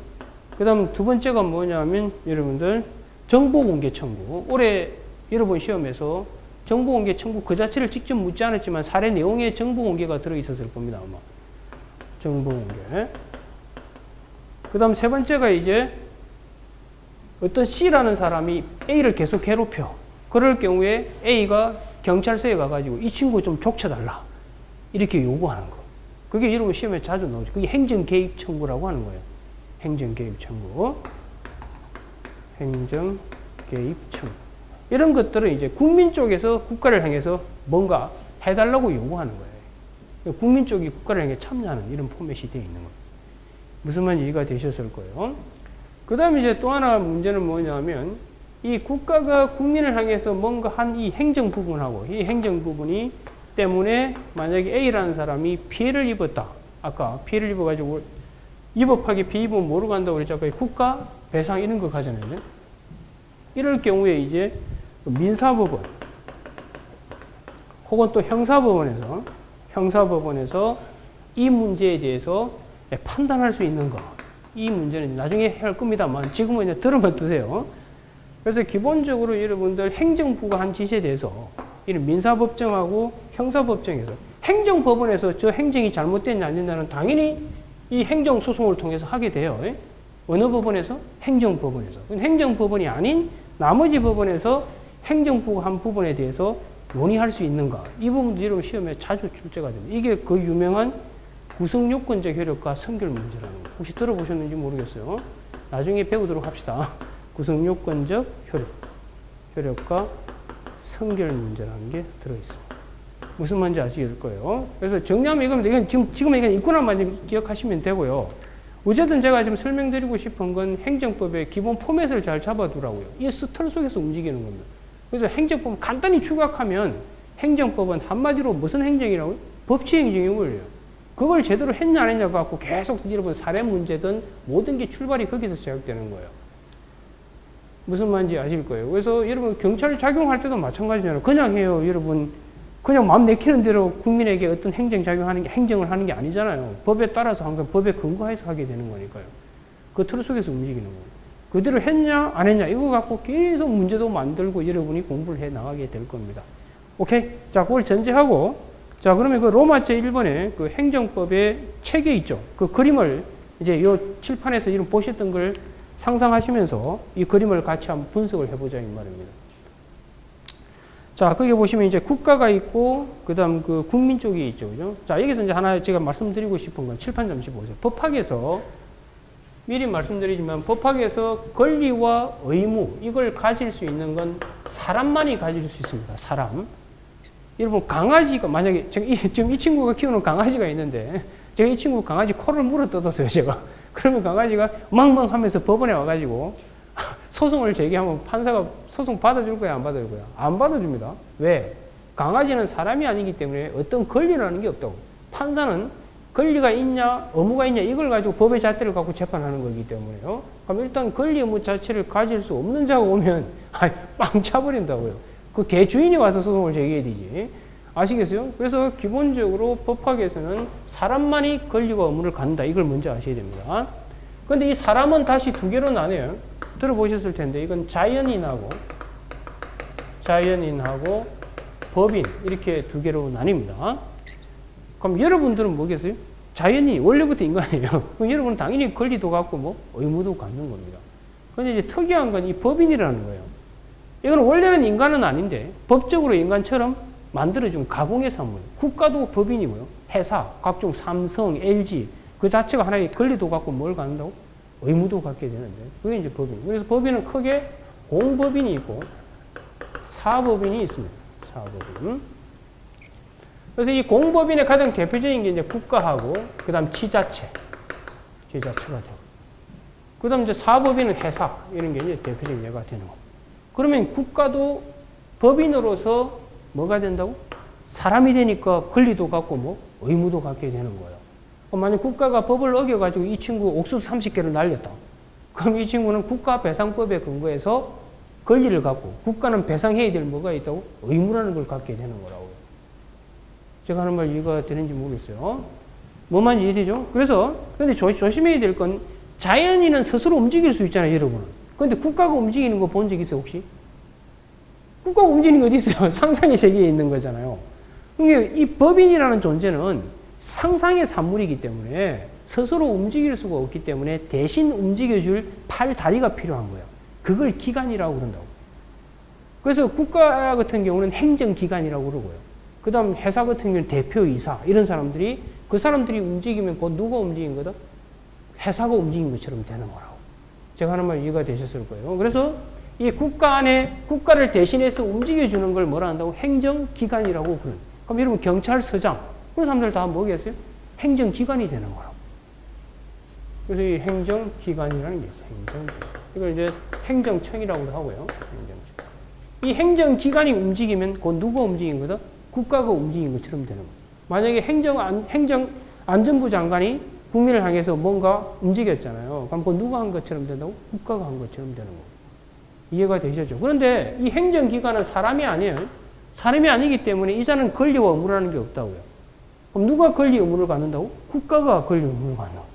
그 다음 두 번째가 뭐냐면 여러분들 정보공개 청구. 올해 여러분 시험에서 정보공개 청구 그 자체를 직접 묻지 않았지만 사례 내용에 정보공개가 들어있었을 겁니다. 아마. 정보공개. 그 다음 세 번째가 이제 어떤 C라는 사람이 A를 계속 괴롭혀. 그럴 경우에 A가 경찰서에 가가지고 이 친구 좀 족쳐달라. 이렇게 요구하는 거. 그게 여러분 시험에 자주 나오죠. 그게 행정개입 청구라고 하는 거예요. 행정개입 청구. 행정개입 청구. 이런 것들은 이제 국민 쪽에서 국가를 향해서 뭔가 해달라고 요구하는 거예요. 국민 쪽이 국가를 향해 참여하는 이런 포맷이 되어 있는 거예요. 무슨 말인지 이해가 되셨을 거예요. 그 다음에 이제 또 하나 문제는 뭐냐면 이 국가가 국민을 향해서 뭔가 한 이 행정 부분하고 이 행정 부분이 때문에 만약에 A라는 사람이 피해를 입었다. 아까 피해를 입어가지고 위법하게 피해 입으면 뭐로 간다고 그랬죠? 아까 국가 배상 이런 거 가잖아요. 이럴 경우에 이제 민사법원 혹은 또 형사법원에서 이 문제에 대해서 판단할 수 있는 거. 이 문제는 나중에 해야 할 겁니다만 지금은 이제 들어만 두세요. 그래서 기본적으로 여러분들 행정부가 한 짓에 대해서 이런 민사법정하고 형사법정에서 행정법원에서 저 행정이 잘못됐냐 안 됐냐는 당연히 이 행정소송을 통해서 하게 돼요. 어느 법원에서? 행정법원에서. 행정법원이 아닌 나머지 법원에서 행정부가 한 부분에 대해서 논의할 수 있는가. 이 부분도 여러분 시험에 자주 출제가 됩니다. 이게 그 유명한 구성요건적 효력과 선결 문제라는 거. 혹시 들어보셨는지 모르겠어요. 나중에 배우도록 합시다. 구성요건적 효력과 선결 문제라는 게 들어있습니다. 무슨 말인지 아실 거예요. 그래서 정리하면 이건 지금 이건 있구나만 기억하시면 되고요. 어쨌든 제가 지금 설명드리고 싶은 건 행정법의 기본 포맷을 잘 잡아두라고요. 이 틀 속에서 움직이는 겁니다. 그래서 행정법 간단히 추격하면 행정법은 한마디로 무슨 행정이라고요? 법치 행정이 올려요. 그걸 제대로 했냐 안 했냐 갖고 계속 여러분 사례 문제든 모든 게 출발이 거기서 시작되는 거예요. 무슨 말인지 아실 거예요. 그래서 여러분 경찰 작용할 때도 마찬가지잖아요. 그냥 해요. 여러분 그냥 마음 내키는 대로 국민에게 어떤 행정을 하는 게 아니잖아요. 법에 따라서 한 건 법에 근거해서 하게 되는 거니까요. 그 틀 속에서 움직이는 거예요. 그대로 했냐 안 했냐 이거 갖고 계속 문제도 만들고 여러분이 공부를 해 나가게 될 겁니다. 오케이? 자, 그걸 전제하고 자, 그러면 그 로마 제1번의 그 행정법의 책에 있죠. 그 그림을 이제 요 칠판에서 이런 보셨던 걸 상상하시면서 이 그림을 같이 한번 분석을 해보자 이 말입니다. 자, 거기 보시면 이제 국가가 있고 그다음 그 국민 쪽이 있죠. 그죠? 자, 여기서 이제 하나 제가 말씀드리고 싶은 건 칠판 잠시 보세요. 법학에서 미리 말씀드리지만 법학에서 권리와 의무 이걸 가질 수 있는 건 사람만이 가질 수 있습니다. 사람. 여러분 강아지가 만약에 지금 이 친구가 키우는 강아지가 있는데 제가 이 친구 강아지 코를 물어 뜯었어요. 제가. 그러면 강아지가 망망하면서 법원에 와가지고 소송을 제기하면 판사가 소송 받아줄 거야 안 받아줄 거야? 안 받아줍니다. 왜? 강아지는 사람이 아니기 때문에 어떤 권리라는 게 없다고. 판사는 권리가 있냐 의무가 있냐 이걸 가지고 법의 잣대를 갖고 재판하는 거기 때문에요. 그럼 일단 권리 의무 자체를 가질 수 없는 자가 오면 빵 차버린다고요. 그 개 주인이 와서 소송을 제기해야 되지. 아시겠어요? 그래서 기본적으로 법학에서는 사람만이 권리와 의무를 갖는다. 이걸 먼저 아셔야 됩니다. 그런데 이 사람은 다시 두 개로 나뉘어요. 들어보셨을 텐데 이건 자연인하고 법인 이렇게 두 개로 나뉩니다. 그럼 여러분들은 뭐겠어요? 자연인이 원래부터 인간이에요. 그럼 여러분은 당연히 권리도 갖고 뭐 의무도 갖는 겁니다. 근데 이제 특이한 건 이 법인이라는 거예요. 이건 원래는 인간은 아닌데 법적으로 인간처럼 만들어준 가공의 산물. 국가도 법인이고요. 회사, 각종 삼성, LG 그 자체가 하나의 권리도 갖고 뭘 갖는다고? 의무도 갖게 되는데 그게 이제 법인. 그래서 법인은 크게 공법인이 있고 사법인이 있습니다. 사법인. 그래서 이 공법인의 가장 대표적인 게 이제 국가하고 그다음 지자체가 되고 그다음 이제 사법인은 회사 이런 게 이제 대표적인 예가 되는 거. 그러면 국가도 법인으로서 뭐가 된다고? 사람이 되니까 권리도 갖고 뭐 의무도 갖게 되는 거예요. 만약 국가가 법을 어겨가지고 이 친구 옥수수 30개를 날렸다. 그럼 이 친구는 국가배상법에 근거해서 권리를 갖고 국가는 배상해야 될 뭐가 있다고? 의무라는 걸 갖게 되는 거라고요. 제가 하는 말 이해가 되는지 모르겠어요. 뭐만 이해되죠? 그래서 근데 조심해야 될 건 자연인은 스스로 움직일 수 있잖아요, 여러분은. 근데 국가가 움직이는 거 본 적 있어요, 혹시? 국가가 움직이는 거 어디 있어요? 상상의 세계에 있는 거잖아요. 그러니까 이 법인이라는 존재는 상상의 산물이기 때문에 스스로 움직일 수가 없기 때문에 대신 움직여줄 팔, 다리가 필요한 거예요. 그걸 기관이라고 그런다고. 그래서 국가 같은 경우는 행정기관이라고 그러고요. 그 다음 회사 같은 경우는 대표이사 이런 사람들이 그 사람들이 움직이면 곧 누가 움직인 거다? 회사가 움직인 것처럼 되는 거라고. 제가 하는 말 이해가 되셨을 거예요. 그래서 이 국가 안에 국가를 대신해서 움직여주는 걸 뭐라 한다고? 행정기관이라고 그러는. 그럼 여러분 경찰서장 그런 사람들 다 뭐겠어요? 행정기관이 되는 거라고. 그래서 이 행정기관이라는 게 있어요. 행정기관. 이걸 이제 행정청이라고도 하고요. 행정청. 이 행정기관이 움직이면 곧 누가 움직인 거다? 국가가 움직인 것처럼 되는 거예요. 만약에 행정안전부 장관이 국민을 향해서 뭔가 움직였잖아요. 그럼 그 누가 한 것처럼 된다고? 국가가 한 것처럼 되는 거예요. 이해가 되시죠? 그런데 이 행정기관은 사람이 아니에요. 사람이 아니기 때문에 이자는 권리와 의무라는 게 없다고요. 그럼 누가 권리 의무를 갖는다고? 국가가 권리 의무를 갖는다고.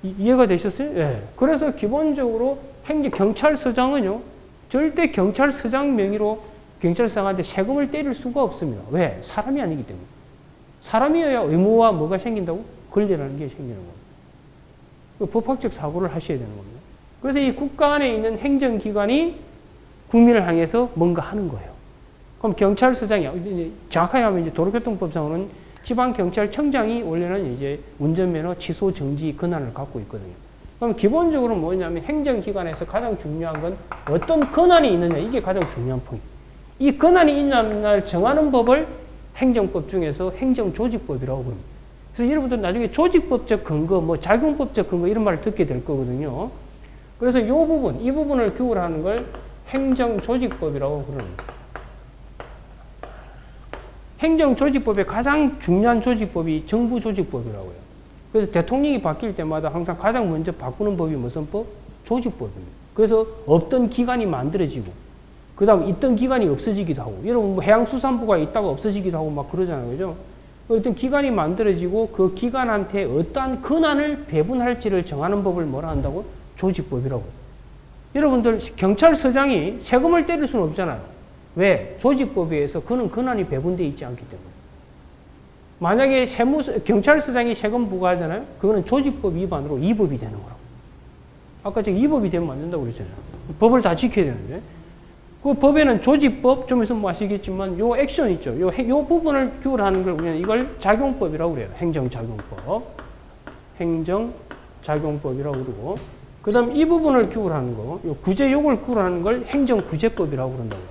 이해가 되셨어요? 예. 그래서 기본적으로 경찰서장은요, 절대 경찰서장 명의로 경찰서장한테 세금을 때릴 수가 없습니다. 왜? 사람이 아니기 때문에. 사람이어야 의무와 뭐가 생긴다고? 권리라는 게 생기는 겁니다. 법학적 사고를 하셔야 되는 겁니다. 그래서 이 국가 안에 있는 행정기관이 국민을 향해서 뭔가 하는 거예요. 그럼 경찰서장이, 정확하게 하면 이제 도로교통법상으로는 지방경찰청장이 원래는 이제 운전면허 취소 정지 권한을 갖고 있거든요. 그럼 기본적으로 뭐냐면 행정기관에서 가장 중요한 건 어떤 권한이 있느냐, 이게 가장 중요한 포인트. 이 권한이 있느냐를 정하는 법을 행정법 중에서 행정조직법이라고 부릅니다. 그래서 여러분들 나중에 조직법적 근거, 뭐 작용법적 근거 이런 말을 듣게 될 거거든요. 그래서 이 부분을 규율하는 걸 행정조직법이라고 부릅니다. 행정조직법의 가장 중요한 조직법이 정부조직법이라고요. 그래서 대통령이 바뀔 때마다 항상 가장 먼저 바꾸는 법이 무슨 법? 조직법입니다. 그래서 없던 기관이 만들어지고 그 다음 있던 기관이 없어지기도 하고 여러분 뭐 해양수산부가 있다가 없어지기도 하고 막 그러잖아요. 그죠? 어떤 기관이 만들어지고 그 기관한테 어떠한 권한을 배분할지를 정하는 법을 뭐라 한다고? 조직법이라고. 여러분들 경찰서장이 세금을 때릴 수는 없잖아요. 왜? 조직법에 의해서 그는 권한이 배분되어 있지 않기 때문에. 만약에 경찰서장이 세금 부과하잖아요. 그거는 조직법 위반으로 위법이 되는 거라고. 아까 제가 위법이 되면 안 된다고 그랬잖아요. 법을 다 지켜야 되는데. 그 법에는 조직법, 좀 있으면 뭐 아시겠지만, 요 액션 있죠. 요 부분을 규율하는 걸 우리는 이걸 작용법이라고 그래요. 행정작용법. 행정작용법이라고 그러고. 그 다음 이 부분을 규율하는 거, 요 구제욕을 규율하는 걸 행정구제법이라고 그런다고요.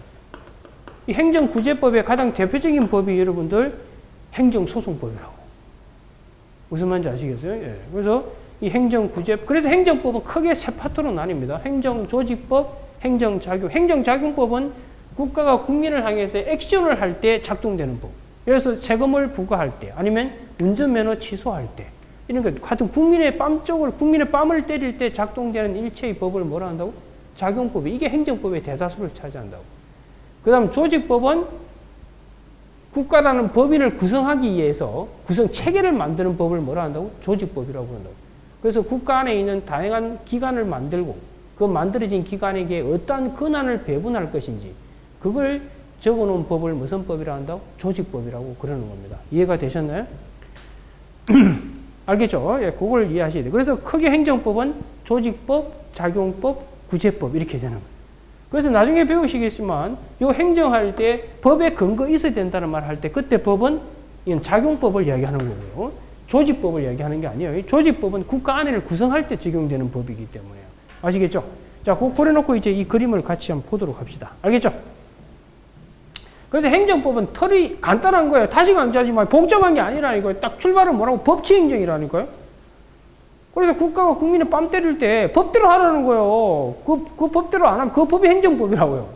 이 행정구제법의 가장 대표적인 법이 여러분들 행정소송법이라고. 무슨 말인지 아시겠어요? 예. 그래서 이 그래서 행정법은 크게 세 파트로 나뉩니다. 행정조직법, 행정작용. 행정작용법은 국가가 국민을 향해서 액션을 할 때 작동되는 법. 그래서 세금을 부과할 때, 아니면 운전면허 취소할 때, 이런 것 같은 국민의 뺨을 때릴 때 작동되는 일체의 법을 뭐라 한다고? 작용법이. 이게 행정법의 대다수를 차지한다고. 그 다음 조직법은 국가라는 법인을 구성하기 위해서 구성 체계를 만드는 법을 뭐라 한다고? 조직법이라고 한다고. 그래서 국가 안에 있는 다양한 기관을 만들고 그 만들어진 기관에게 어떠한 권한을 배분할 것인지 그걸 적어놓은 법을 무슨 법이라 한다고? 조직법이라고 그러는 겁니다. 이해가 되셨나요? 알겠죠? 예, 그걸 이해하셔야 돼요. 그래서 크게 행정법은 조직법, 작용법, 구제법 이렇게 되는 거예요. 그래서 나중에 배우시겠지만 요 행정할 때 법에 근거 있어야 된다는 말 할 때 그때 법은 이건 작용법을 이야기하는 거고요. 조직법을 이야기하는 게 아니에요. 조직법은 국가 안을 구성할 때 적용되는 법이기 때문에. 아시겠죠? 자, 그래 놓고 이제 이 그림을 같이 한번 보도록 합시다. 알겠죠? 그래서 행정법은 털이 간단한 거예요. 다시 강조하지만 복잡한 게 아니라니까요. 딱 출발은 뭐라고? 법치행정이라니까요. 그래서 국가가 국민의 뺨 때릴 때 법대로 하라는 거예요. 그 법대로 안 하면 그 법이 행정법이라고요.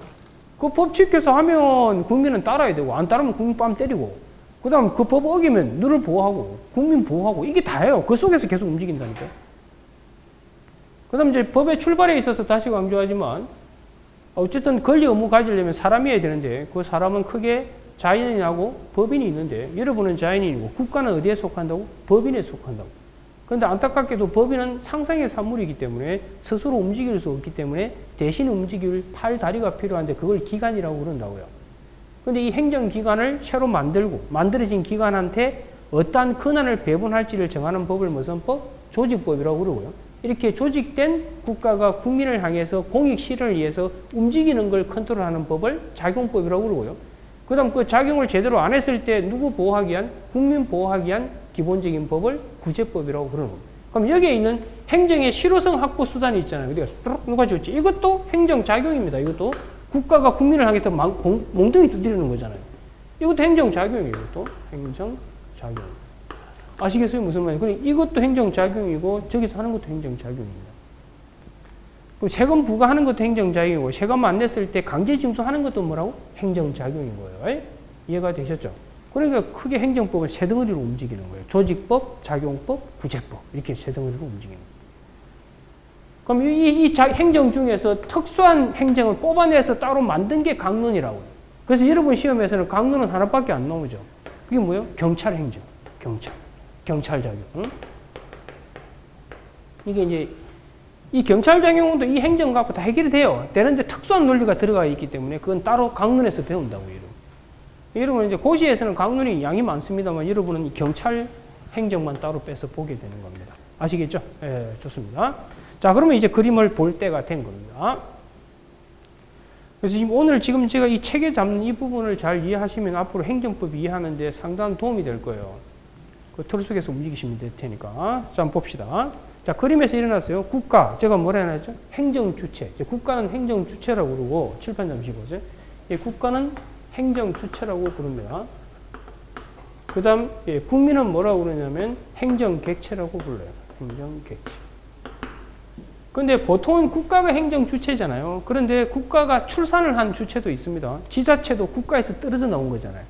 그 법 지켜서 하면 국민은 따라야 되고 안 따르면 국민 뺨 때리고 그 다음 그 법 어기면 너를 보호하고 국민 보호하고 이게 다예요. 그 속에서 계속 움직인다니까요. 그 다음 이제 법의 출발에 있어서 다시 강조하지만 어쨌든 권리 의무 가지려면 사람이어야 되는데 그 사람은 크게 자연인하고 법인이 있는데 여러분은 자연인이고 국가는 어디에 속한다고? 법인에 속한다고. 그런데 안타깝게도 법인은 상상의 산물이기 때문에 스스로 움직일 수 없기 때문에 대신 움직일 팔, 다리가 필요한데 그걸 기관이라고 그런다고요. 그런데 이 행정기관을 새로 만들어진 기관한테 어떠한 권한을 배분할지를 정하는 법을 무슨 법? 조직법이라고 그러고요. 이렇게 조직된 국가가 국민을 향해서 공익 실현을 위해서 움직이는 걸 컨트롤하는 법을 작용법이라고 그러고요. 그 다음 그 작용을 제대로 안 했을 때 누구 보호하기 위한? 국민 보호하기 위한 기본적인 법을 구제법이라고 그러는 겁니다. 그럼 여기에 있는 행정의 실효성 확보 수단이 있잖아요. 어디가 누가 지었지? 이것도 행정작용입니다. 이것도 국가가 국민을 향해서 몽둥이 두드리는 거잖아요. 이것도 행정작용이에요. 이것도 행정작용. 아시겠어요? 무슨 말이에요? 그러니까 이것도 행정작용이고 저기서 하는 것도 행정작용입니다. 그럼 세금 부과하는 것도 행정작용이고 세금 안 냈을 때 강제징수하는 것도 뭐라고? 행정작용인 거예요. 이해가 되셨죠? 그러니까 크게 행정법은 세 덩어리로 움직이는 거예요. 조직법, 작용법, 구제법 이렇게 세 덩어리로 움직이는 거예요. 그럼 이 행정 중에서 특수한 행정을 뽑아내서 따로 만든 게 강론이라고요. 그래서 여러분 시험에서는 강론은 하나밖에 안 나오죠. 그게 뭐예요? 경찰 행정, 경찰 작용. 응? 이게 이제 이 경찰 작용도 이 행정 갖고 다 해결이 돼요. 되는데 특수한 논리가 들어가 있기 때문에 그건 따로 강론에서 배운다고요. 여러분 이제 고시에서는 강론이 양이 많습니다만 여러분은 이 경찰 행정만 따로 빼서 보게 되는 겁니다. 아시겠죠? 예, 좋습니다. 자, 그러면 이제 그림을 볼 때가 된 겁니다. 그래서 오늘 지금 제가 이 책에 잡는 이 부분을 잘 이해하시면 앞으로 행정법 이해하는 데 상당한 도움이 될 거예요. 그 틀 속에서 움직이시면 될 테니까. 자, 한번 봅시다. 자, 그림에서 일어났어요. 국가. 제가 뭐라 해놨죠? 행정주체. 국가는 행정주체라고 그러고, 칠판 잠시보세요. 국가는 행정주체라고 부릅니다. 그 다음, 국민은 뭐라고 그러냐면 행정객체라고 불러요. 행정객체. 근데 보통은 국가가 행정주체잖아요. 그런데 국가가 출산을 한 주체도 있습니다. 지자체도 국가에서 떨어져 나온 거잖아요.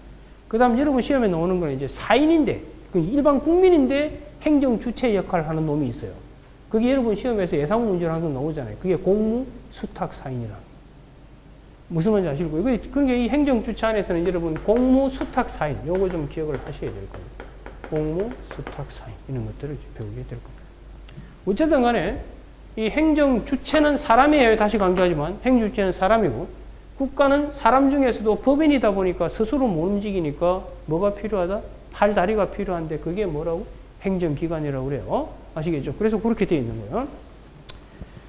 그 다음 여러분 시험에 나오는 건 이제 사인인데, 일반 국민인데 행정주체 역할을 하는 놈이 있어요. 그게 여러분 시험에서 예상 문제로 항상 나오잖아요. 그게 공무, 수탁, 사인이라. 무슨 말인지 아실까요? 그러니까 이 행정주체 안에서는 여러분 공무, 수탁, 사인 요거 좀 기억을 하셔야 될 겁니다. 공무, 수탁, 사인 이런 것들을 배우게 될 겁니다. 어쨌든 간에 이 행정주체는 사람이에요. 다시 강조하지만 행정주체는 사람이고 국가는 사람 중에서도 법인이다 보니까 스스로 못 움직이니까 뭐가 필요하다? 팔, 다리가 필요한데 그게 뭐라고? 행정기관이라고 그래요. 아시겠죠? 그래서 그렇게 되어 있는 거예요.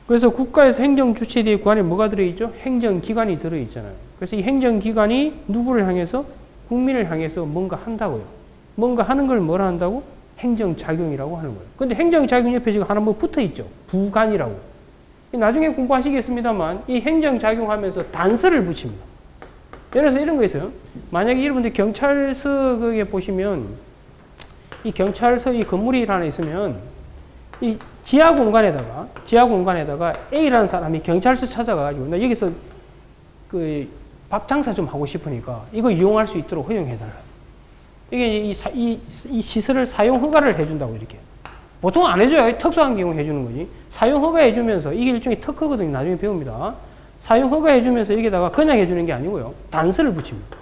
그래서 국가에서 행정주체에 그 안에 뭐가 들어있죠? 행정기관이 들어있잖아요. 그래서 이 행정기관이 누구를 향해서? 국민을 향해서 뭔가 한다고요. 뭔가 하는 걸 뭐라 한다고? 행정작용이라고 하는 거예요. 근데 행정작용 옆에 지금 하나 뭐 붙어 있죠? 부관이라고. 나중에 공부하시겠습니다만 이 행정작용하면서 단서를 붙입니다. 예를 들어서 이런 거 있어요. 만약에 여러분들 경찰서 거기에 보시면 이 경찰서 이 건물이 하나 있으면 이 지하 공간에다가 A라는 사람이 경찰서 찾아가가지고 나 여기서 그 밥 장사 좀 하고 싶으니까 이거 이용할 수 있도록 허용해달라. 이게 이 시설을 사용 허가를 해준다고 이렇게. 보통 안 해줘요. 특수한 경우 해주는 거지. 사용 허가 해주면서 이게 일종의 특허거든요. 나중에 배웁니다. 사용 허가 해주면서 여기다가 그냥 해주는 게 아니고요. 단서를 붙입니다.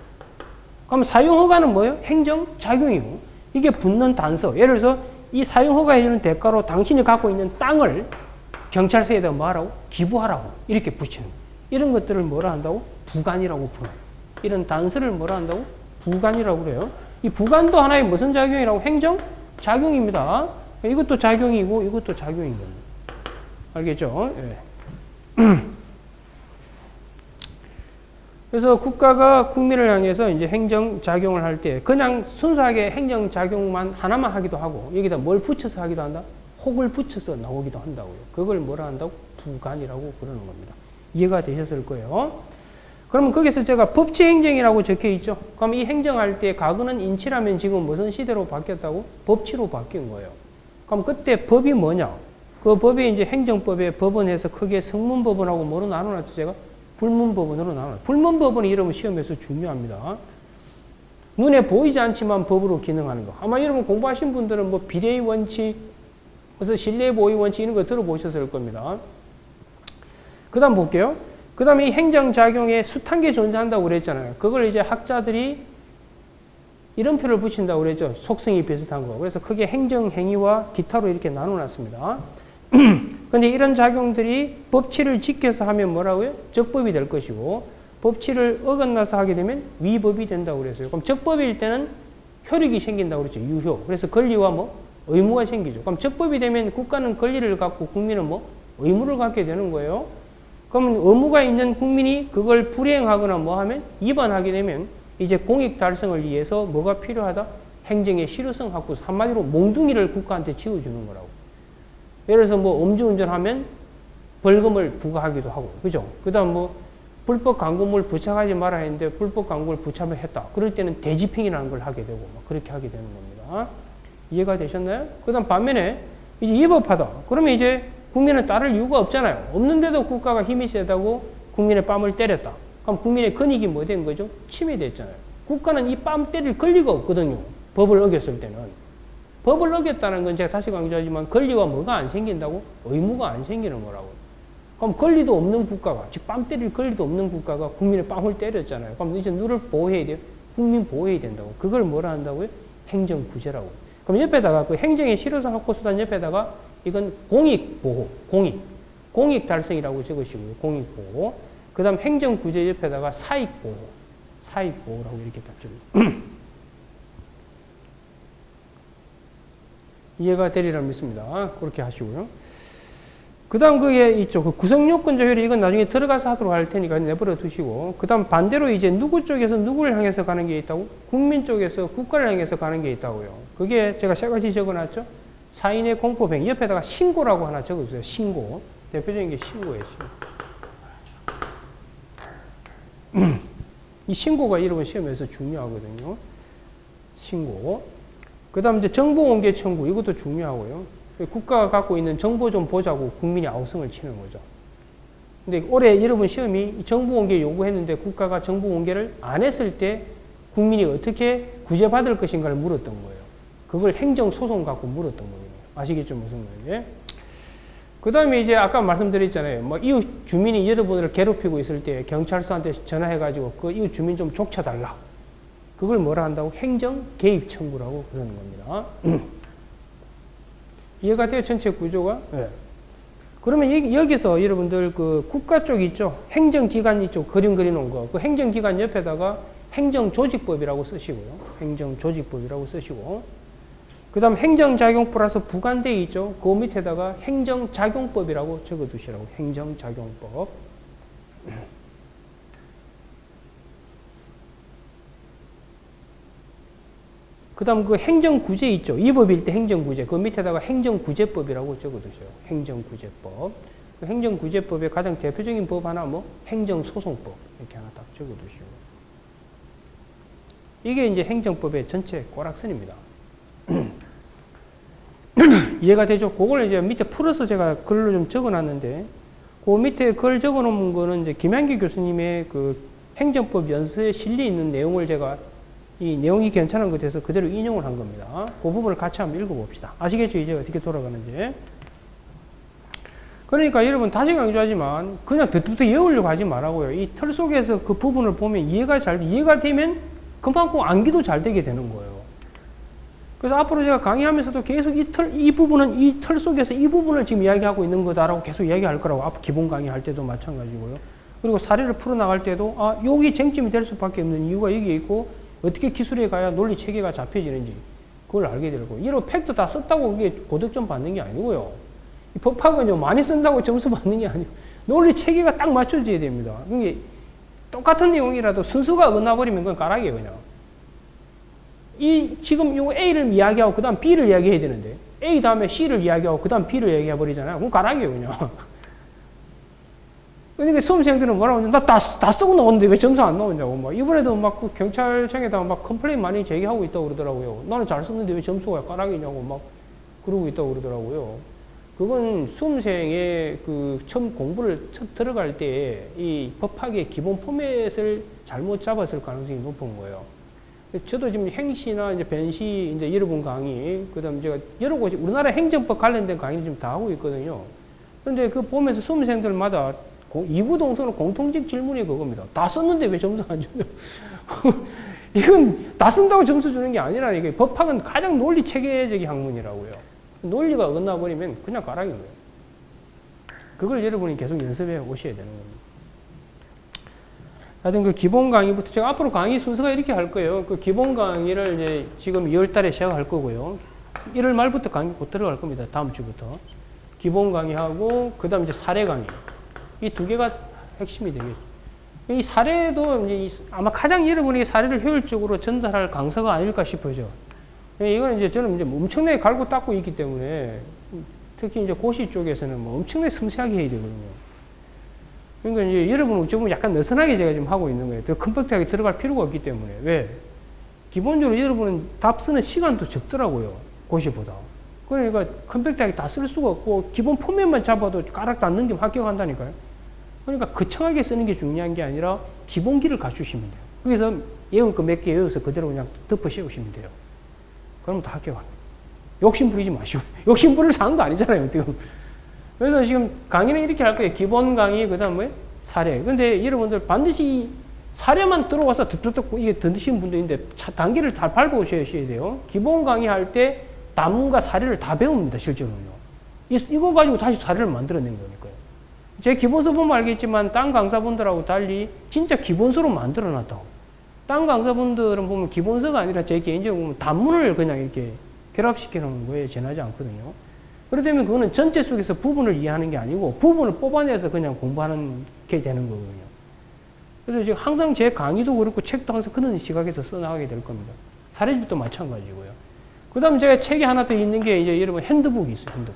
그럼 사용 허가는 뭐예요? 행정작용이고 이게 붙는 단서. 예를 들어서 이 사용 허가 해주는 대가로 당신이 갖고 있는 땅을 경찰서에다 뭐 하라고? 기부하라고. 이렇게 붙이는 거예요. 이런 것들을 뭐라 한다고? 부관이라고 불러요. 이런 단서를 뭐라 한다고? 부관이라고 그래요. 이 부관도 하나의 무슨 작용이라고? 행정작용입니다. 이것도 작용이고 이것도 작용인 겁니다. 알겠죠? 예. 그래서 국가가 국민을 향해서 이제 행정작용을 할 때 그냥 순수하게 행정작용만 하나만 하기도 하고 여기다 뭘 붙여서 하기도 한다? 혹을 붙여서 나오기도 한다고요. 그걸 뭐라 한다고? 부관이라고 그러는 겁니다. 이해가 되셨을 거예요. 그러면 거기서 제가 법치행정이라고 적혀 있죠. 그럼 이 행정할 때 과거는 인치라면 지금 무슨 시대로 바뀌었다고? 법치로 바뀐 거예요. 그럼 그때 법이 뭐냐? 그 법이 이제 행정법의 법원에서 크게 성문법원하고 뭐로 나눠놨죠, 제가? 불문법원으로 나눠. 불문법원이 이러면 시험에서 중요합니다. 눈에 보이지 않지만 법으로 기능하는 거. 아마 여러분 공부하신 분들은 뭐 비례의 원칙, 그래서 신뢰보호 원칙 이런 거 들어보셨을 겁니다. 그 다음 볼게요. 그 다음에 이 행정작용에 숱한 게 존재한다고 그랬잖아요. 그걸 이제 학자들이 이름표를 붙인다고 그랬죠. 속성이 비슷한 거. 그래서 크게 행정행위와 기타로 이렇게 나눠놨습니다. 근데 이런 작용들이 법치를 지켜서 하면 뭐라고요? 적법이 될 것이고 법치를 어긋나서 하게 되면 위법이 된다고 그랬어요. 그럼 적법일 때는 효력이 생긴다고 그랬죠. 유효. 그래서 권리와 뭐 의무가 생기죠. 그럼 적법이 되면 국가는 권리를 갖고 국민은 뭐 의무를 갖게 되는 거예요. 그러면 의무가 있는 국민이 그걸 불이행하거나 뭐 하면 위반하게 되면 이제 공익 달성을 위해서 뭐가 필요하다? 행정의 실효성 확보. 한마디로 몽둥이를 국가한테 지어주는 거라고. 예를 들어서 뭐 음주운전하면 벌금을 부과하기도 하고, 그죠? 그 다음 뭐 불법 광고물 부착하지 말아야 했는데 불법 광고를 부착을 했다. 그럴 때는 대집행이라는 걸 하게 되고, 막 그렇게 하게 되는 겁니다. 이해가 되셨나요? 그 다음 반면에 이제 위법하다. 그러면 이제 국민은 따를 이유가 없잖아요. 없는데도 국가가 힘이 세다고 국민의 뺨을 때렸다. 그럼 국민의 권익이 뭐 된 거죠? 침해됐잖아요. 국가는 이 뺨 때릴 권리가 없거든요. 법을 어겼을 때는. 법을 어겼다는 건 제가 다시 강조하지만 권리와 뭐가 안 생긴다고? 의무가 안 생기는 거라고. 그럼 권리도 없는 국가가, 즉 뺨 때릴 권리도 없는 국가가 국민의 뺨을 때렸잖아요. 그럼 이제 누를 보호해야 돼요? 국민 보호해야 된다고. 그걸 뭐라 한다고요? 행정구제라고. 그럼 옆에다가 그 행정의 실효성 확보 수단 옆에다가 이건 공익보호, 공익 달성이라고 적으시고요. 공익보호. 그 다음 행정구제 옆에다가 사익보호라고 이렇게 딱 적어요. 이해가 되리라 믿습니다. 그렇게 하시고요. 그 다음 그게 있죠. 그 구성요건 조율이 이건 나중에 들어가서 하도록 할 테니까 내버려 두시고. 그 다음 반대로 이제 누구 쪽에서 누구를 향해서 가는 게 있다고? 국민 쪽에서 국가를 향해서 가는 게 있다고요. 그게 제가 세 가지 적어놨죠. 사인의 공법행 옆에다가 신고라고 하나 적어주세요. 신고. 대표적인 게 신고예요. 이 신고가 여러분 시험에서 중요하거든요. 신고. 그 다음 이제 정보공개 청구. 이것도 중요하고요. 국가가 갖고 있는 정보 좀 보자고 국민이 아우성을 치는 거죠. 근데 올해 여러분 시험이 정보공개 요구했는데 국가가 정보공개를 안 했을 때 국민이 어떻게 구제받을 것인가를 물었던 거예요. 그걸 행정소송 갖고 물었던 거예요. 아시겠죠? 무슨 말인지. 그 다음에 이제 아까 말씀드렸잖아요. 뭐 이웃 주민이 여러분을 괴롭히고 있을 때 경찰서한테 전화해가지고 그 이웃 주민 좀 족쳐달라. 그걸 뭐라 한다고? 행정 개입 청구라고 그러는 겁니다. 이해가 돼요? 전체 구조가? 네. 그러면 여기서 여러분들 그 국가 쪽 있죠? 행정기관 이쪽 그림 그려놓은 거. 그 행정기관 옆에다가 행정조직법이라고 쓰시고요. 행정조직법이라고 쓰시고. 그 다음 행정작용 플러스 부관대 있죠? 그 밑에다가 행정작용법이라고 적어두시라고. 행정작용법. 그 다음 그 행정구제 있죠? 이 법일 때 행정구제. 그 밑에다가 행정구제법이라고 적어두세요. 행정구제법. 그 행정구제법의 가장 대표적인 법 하나 뭐 행정소송법. 이렇게 하나 딱 적어두시고. 이게 이제 행정법의 전체 꼬락선입니다. 이해가 되죠? 그걸 이제 밑에 풀어서 제가 글로 좀 적어놨는데, 그 밑에 글 적어놓은 거는 이제 김양기 교수님의 그 행정법 연서에 실려 있는 내용을 제가 이 내용이 괜찮은 것 같아서 그대로 인용을 한 겁니다. 그 부분을 같이 한번 읽어봅시다. 아시겠죠? 이제 어떻게 돌아가는지. 그러니까 여러분 다시 강조하지만 그냥 득득 외우려고 하지 말라고요. 이 틀 속에서 그 부분을 보면 이해가 되면 그만큼 암기도 잘 되게 되는 거예요. 그래서 앞으로 제가 강의하면서도 계속 이 부분은 이 틀 속에서 이 부분을 지금 이야기하고 있는 거다라고 계속 이야기할 거라고. 앞으로 기본 강의할 때도 마찬가지고요. 그리고 사례를 풀어나갈 때도 여기 쟁점이 될 수밖에 없는 이유가 여기에 있고 어떻게 기술에 가야 논리 체계가 잡혀지는지 그걸 알게 되고 이런 팩트 다 썼다고 그게 고득점 받는 게 아니고요. 이 법학은요 많이 쓴다고 점수 받는 게 아니고 논리 체계가 딱 맞춰져야 됩니다. 그게 똑같은 내용이라도 순서가 어긋나버리면 그건 까락이에요, 그냥. 지금 요 A를 이야기하고 그 다음 B를 이야기해야 되는데, A 다음에 C를 이야기하고 그 다음 B를 이야기해버리잖아요. 그건 까락이에요, 그냥. 그러니까 수험생들은 뭐라고 하냐, 나 다 쓰고 나오는데 왜 점수 안 나오냐고. 막 이번에도 막 그 경찰청에다가 막 컴플레인 많이 제기하고 있다고 그러더라고요. 나는 잘 썼는데 왜 점수가 까락이냐고 막 그러고 있다고 그러더라고요. 그건 수험생의 그 처음 공부를 들어갈 때 이 법학의 기본 포맷을 잘못 잡았을 가능성이 높은 거예요. 저도 지금 행시나 이제 변시 이제 여러분 강의, 그 다음 제가 여러 곳, 우리나라 행정법 관련된 강의를 지금 다 하고 있거든요. 그런데 그 보면서 수험생들마다 이구동성으로 공통적 질문이 그겁니다. 다 썼는데 왜 점수 안 주냐. 이건 다 쓴다고 점수 주는 게 아니라 이게 법학은 가장 논리 체계적인 학문이라고요. 논리가 어긋나버리면 그냥 까락인 거예요. 그걸 여러분이 계속 연습해 오셔야 되는 겁니다. 하여튼 그 기본 강의부터 제가 앞으로 강의 순서가 이렇게 할 거예요. 그 기본 강의를 이제 지금 2월 달에 시작할 거고요. 1월 말부터 강의 곧 들어갈 겁니다. 다음 주부터. 기본 강의하고 그 다음 이제 사례 강의. 이 두 개가 핵심이 되겠죠. 이 사례도 이제 아마 가장 여러분에게 사례를 효율적으로 전달할 강사가 아닐까 싶어요. 이건 이제 저는 이제 엄청나게 갈고 닦고 있기 때문에 특히 이제 고시 쪽에서는 뭐 엄청나게 섬세하게 해야 되거든요. 그러니까 이제 여러분 어찌 보면 약간 느슨하게 제가 지금 하고 있는 거예요. 더 컴팩트하게 들어갈 필요가 없기 때문에. 왜? 기본적으로 여러분은 답 쓰는 시간도 적더라고요. 고시보다. 그러니까 컴팩트하게 다 쓸 수가 없고 기본 포맷만 잡아도 까락 다 넘기면 합격한다니까요. 그러니까 거창하게 쓰는 게 중요한 게 아니라 기본기를 갖추시면 돼요. 그래서 외운 거 몇 개 외워서 그대로 그냥 덮어 씌우시면 돼요. 그러면 다 합격합니다. 욕심 부리지 마시고. 욕심 부릴 사항도 아니잖아요, 지금. 그래서 지금 강의는 이렇게 할 거예요. 기본 강의, 그 다음에 사례. 근데 여러분들 반드시 사례만 들어와서 듣고 이게 듣으시는 분도 있는데 단계를 다 밟아 오셔야 돼요. 기본 강의 할 때 단문과 사례를 다 배웁니다, 실제로는요. 이거 가지고 다시 사례를 만들어낸 거니까요. 제 기본서 보면 알겠지만 딴 강사분들하고 달리 진짜 기본서로 만들어 놨다고. 딴 강사분들은 보면 기본서가 아니라 제 개인적으로 보면 단문을 그냥 이렇게 결합시켜 놓은 거에 지나지 않거든요. 그렇다면 그거는 전체 속에서 부분을 이해하는 게 아니고 부분을 뽑아내서 그냥 공부하는 게 되는 거거든요. 그래서 지금 항상 제 강의도 그렇고 책도 항상 그런 시각에서 써나가게 될 겁니다. 사례집도 마찬가지고요. 그 다음에 제가 책이 하나 더 있는 게 이제 여러분 핸드북이 있어요. 핸드북.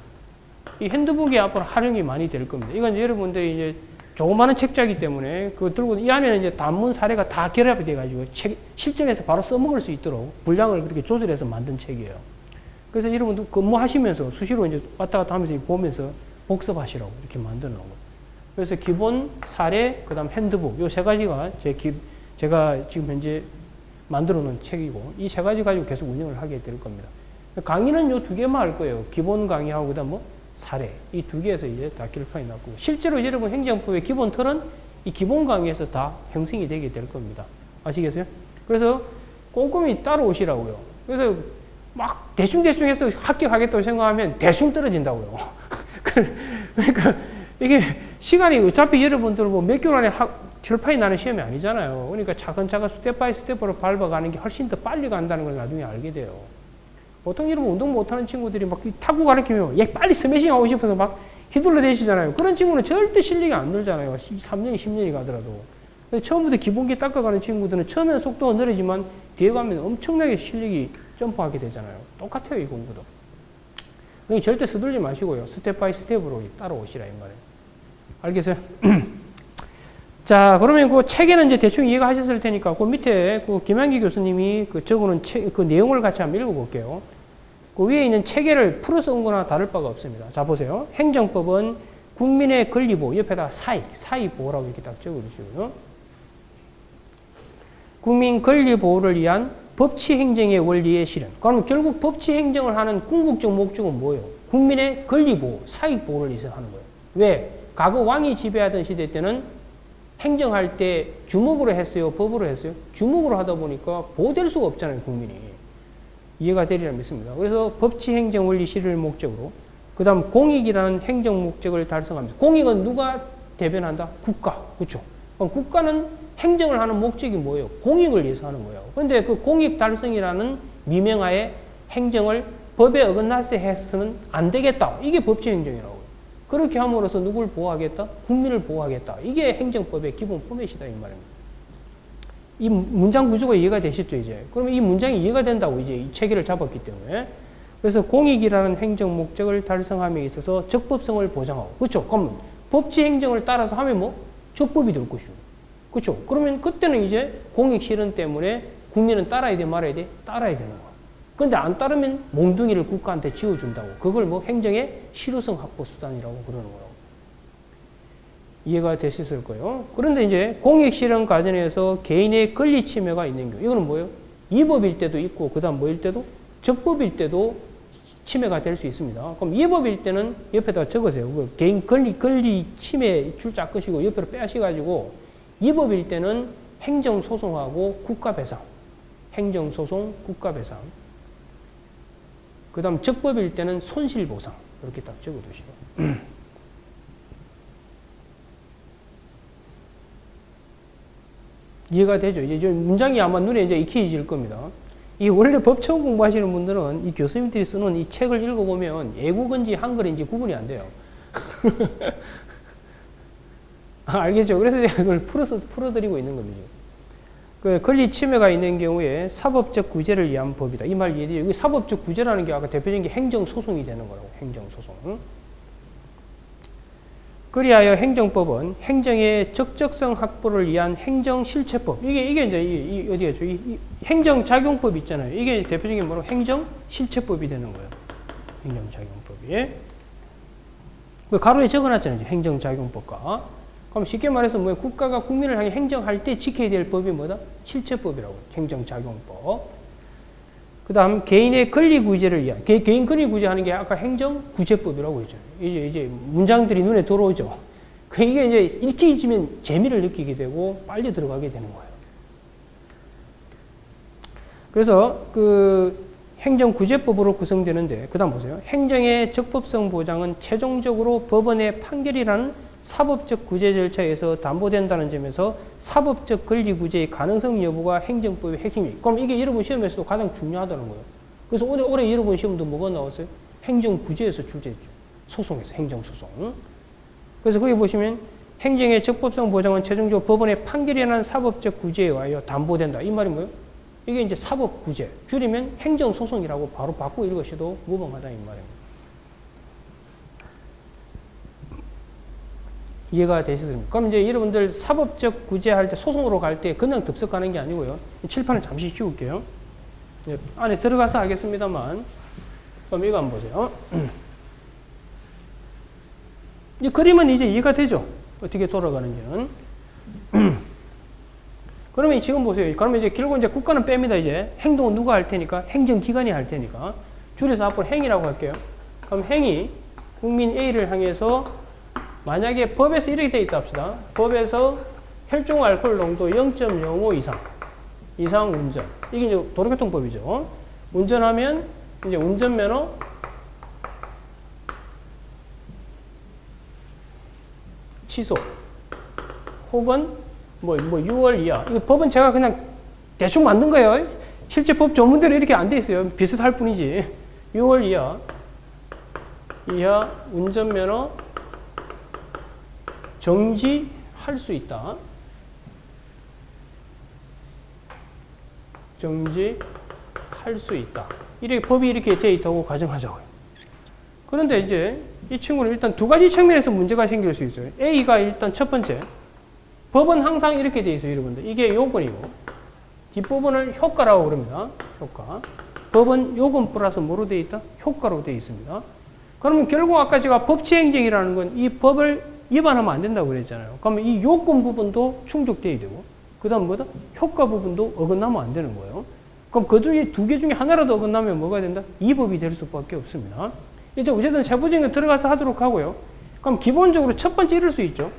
이 핸드북이 앞으로 활용이 많이 될 겁니다. 이건 이제 여러분들이 이제 조그마한 책자이기 때문에 그거 들고 이 안에는 이제 단문 사례가 다 결합이 돼가지고 실전에서 바로 써먹을 수 있도록 분량을 그렇게 조절해서 만든 책이에요. 그래서 여러분도 근무하시면서 수시로 이제 왔다 갔다 하면서 보면서 복습하시라고 이렇게 만들어 놓은 거예요. 그래서 기본, 사례, 그 다음 핸드북, 요 세 가지가 제가 지금 현재 만들어 놓은 책이고, 이 세 가지 가지고 계속 운영을 하게 될 겁니다. 강의는 요 두 개만 할 거예요. 기본 강의하고, 그 다음 뭐, 사례. 이 두 개에서 이제 다 결판이 났고, 실제로 여러분 행정법의 기본 틀은 이 기본 강의에서 다 형성이 되게 될 겁니다. 아시겠어요? 그래서 꼼꼼히 따라오시라고요. 그래서 막 대충대충 해서 합격하겠다고 생각하면 대충 떨어진다고요. 그러니까 이게 시간이 어차피 여러분들 뭐 몇 개월 안에 결판이 나는 시험이 아니잖아요. 그러니까 차근차근 스텝 바이 스텝으로 밟아가는 게 훨씬 더 빨리 간다는 걸 나중에 알게 돼요. 보통 여러분 운동 못하는 친구들이 막 탁구 가르치면 얘 빨리 스매싱 하고 싶어서 막 휘둘러 대시잖아요. 그런 친구는 절대 실력이 안 늘잖아요. 3년이 10년이 가더라도. 처음부터 기본기 닦아가는 친구들은 처음에는 속도가 느리지만 뒤에 가면 엄청나게 실력이 점프하게 되잖아요. 똑같아요, 이 공부도. 그러니까 절대 서둘지 마시고요. 스텝 바이 스텝으로 따라오시라, 이 말이에요. 알겠어요? 자, 그러면 그 책에는 이제 대충 이해가 하셨을 테니까, 그 밑에 그 김한기 교수님이 그 적어놓은 그 내용을 같이 한번 읽어볼게요. 그 위에 있는 체계를 풀어 쓴 거나 다를 바가 없습니다. 자, 보세요. 행정법은 국민의 권리보호, 옆에다가 사익보호라고 이렇게 딱 적어주시고요. 국민 권리보호를 위한 법치행정의 원리의 실현. 그러면 결국 법치행정을 하는 궁극적 목적은 뭐예요? 국민의 권리보호, 사익보호를 위해서 하는 거예요. 왜? 과거 왕이 지배하던 시대 때는 행정할 때 주먹으로 했어요? 법으로 했어요? 주먹으로 하다 보니까 보호될 수가 없잖아요, 국민이. 이해가 되리라 믿습니다. 그래서 법치행정 원리 실현을 목적으로, 그 다음 공익이라는 행정 목적을 달성합니다. 공익은 누가 대변한다? 국가. 그렇죠? 그럼 국가는 행정을 하는 목적이 뭐예요? 공익을 위해서 하는 거예요. 그런데 그 공익 달성이라는 미명하에 행정을 법에 어긋나서 해서는 안 되겠다. 이게 법치행정이라고요. 그렇게 함으로써 누굴 보호하겠다? 국민을 보호하겠다. 이게 행정법의 기본 포맷이다, 이 말입니다. 이 문장 구조가 이해가 되셨죠, 이제? 그러면 이 문장이 이해가 된다고, 이제 이 체계를 잡았기 때문에. 그래서 공익이라는 행정 목적을 달성함에 있어서 적법성을 보장하고. 그렇죠? 그럼 법치 행정을 따라서 하면 뭐? 적법이 될 것이고. 그렇죠? 그러면 그때는 이제 공익 실현 때문에 국민은 따라야 돼, 말아야 돼? 따라야 되는 거야. 그런데 안 따르면 몽둥이를 국가한테 지어준다고. 그걸 뭐 행정의 실효성 확보 수단이라고 그러는 거라고. 이해가 되셨을 거예요. 그런데 이제 공익 실현 과정에서 개인의 권리 침해가 있는 경우, 이거는 뭐예요? 위법일 때도 있고, 그 다음 뭐일 때도? 적법일 때도 침해가 될 수 있습니다. 그럼 위법일 때는 옆에다가 적으세요. 개인 권리 침해 줄자 끄시고 옆으로 빼시가지고, 위법일 때는 행정소송하고 국가배상. 행정소송, 국가배상. 그 다음 적법일 때는 손실보상. 이렇게 딱 적어두시고. 이해가 되죠? 이제 문장이 아마 눈에 이제 익혀질 겁니다. 이 원래 법 처음 공부하시는 분들은 이 교수님들이 쓰는 이 책을 읽어보면 애국어인지 한글인지 구분이 안 돼요. 알겠죠? 그래서 제가 그걸 풀어드리고 있는 겁니다. 그 권리 침해가 있는 경우에 사법적 구제를 위한 법이다. 이 말 이해돼요? 여기 사법적 구제라는 게 아까 대표적인 게 행정소송이 되는 거라고. 행정소송. 그리하여 행정법은 행정의 적적성 확보를 위한 행정실체법. 이게 이제 어디겠죠? 이 행정작용법 있잖아요. 이게 대표적인 뭐로 행정실체법이 되는 거예요. 행정작용법이. 그 가로에 적어놨잖아요. 행정작용법과. 그럼 쉽게 말해서 뭐예요? 국가가 국민을 향해 행정할 때 지켜야 될 법이 뭐다? 실체법이라고. 행정작용법. 그 다음 개인의 권리 구제를 위한, 개인 권리 구제하는 게 아까 행정구제법이라고 했죠. 이제 문장들이 눈에 들어오죠. 이게 이제 익혀지면 재미를 느끼게 되고 빨리 들어가게 되는 거예요. 그래서 그 행정구제법으로 구성되는데, 그 다음 보세요. 행정의 적법성 보장은 최종적으로 법원의 판결이라는 사법적 구제 절차에서 담보된다는 점에서 사법적 권리 구제의 가능성 여부가 행정법의 핵심이에요. 그럼 이게 여러분 시험에서도 가장 중요하다는 거예요. 그래서 올해 여러분 시험도 뭐가 나왔어요? 행정구제에서 출제했죠. 소송에서, 행정소송. 그래서 거기 보시면 행정의 적법성 보장은 최종적으로 법원의 판결이라는 사법적 구제에 의하여 담보된다. 이 말이 뭐예요? 이게 이제 사법구제. 줄이면 행정소송이라고 바로 바꾸고 읽으셔도 무방하다 이 말입니다. 이해가 되셨습니까? 그럼 이제 여러분들 사법적 구제할 때 소송으로 갈 때 그냥 덥석가는 게 아니고요. 칠판을 잠시 씌울게요. 안에 들어가서 알겠습니다만. 그럼 이거 한번 보세요. 이 그림은 이제 이해가 되죠? 어떻게 돌아가는지는. 그러면 지금 보세요. 그러면 이제 결국 이제 국가는 뺍니다. 이제 행동은 누가 할 테니까? 행정기관이 할 테니까. 줄여서 앞으로 행이라고 할게요. 그럼 행이 국민 A를 향해서 만약에 법에서 이렇게 돼 있다 합시다. 법에서 혈중 알코올 농도 0.05 이상 운전. 이게 이제 도로교통법이죠. 운전하면 이제 운전면허 취소. 혹은 뭐 6월 이하. 이 법은 제가 그냥 대충 만든 거예요. 실제 법 전문대로 이렇게 안 돼 있어요. 비슷할 뿐이지. 6월 이하 운전면허 정지할 수 있다. 정지할 수 있다. 이렇게 법이 이렇게 되어 있다고 가정하자고요. 그런데 이제 이 친구는 일단 두 가지 측면에서 문제가 생길 수 있어요. A가 일단 첫 번째, 법은 항상 이렇게 되어 있어요, 여러분들. 이게 요건이고, 뒷부분을 효과라고 그럽니다. 효과. 법은 요건 플러스 뭐로 되어 있다? 효과로 되어 있습니다. 그러면 결국 아까 제가 법치행정이라는 건 이 법을 위반하면 안 된다고 그랬잖아요. 그러면 이 요건 부분도 충족돼야 되고, 그 다음 뭐다? 효과 부분도 어긋나면 안 되는 거예요. 그럼 그 중에 두 개 중에 하나라도 어긋나면 뭐가 된다? 위법이 될 수밖에 없습니다. 이제 어쨌든 세부적인 거 들어가서 하도록 하고요. 그럼 기본적으로 첫 번째 이럴 수 있죠.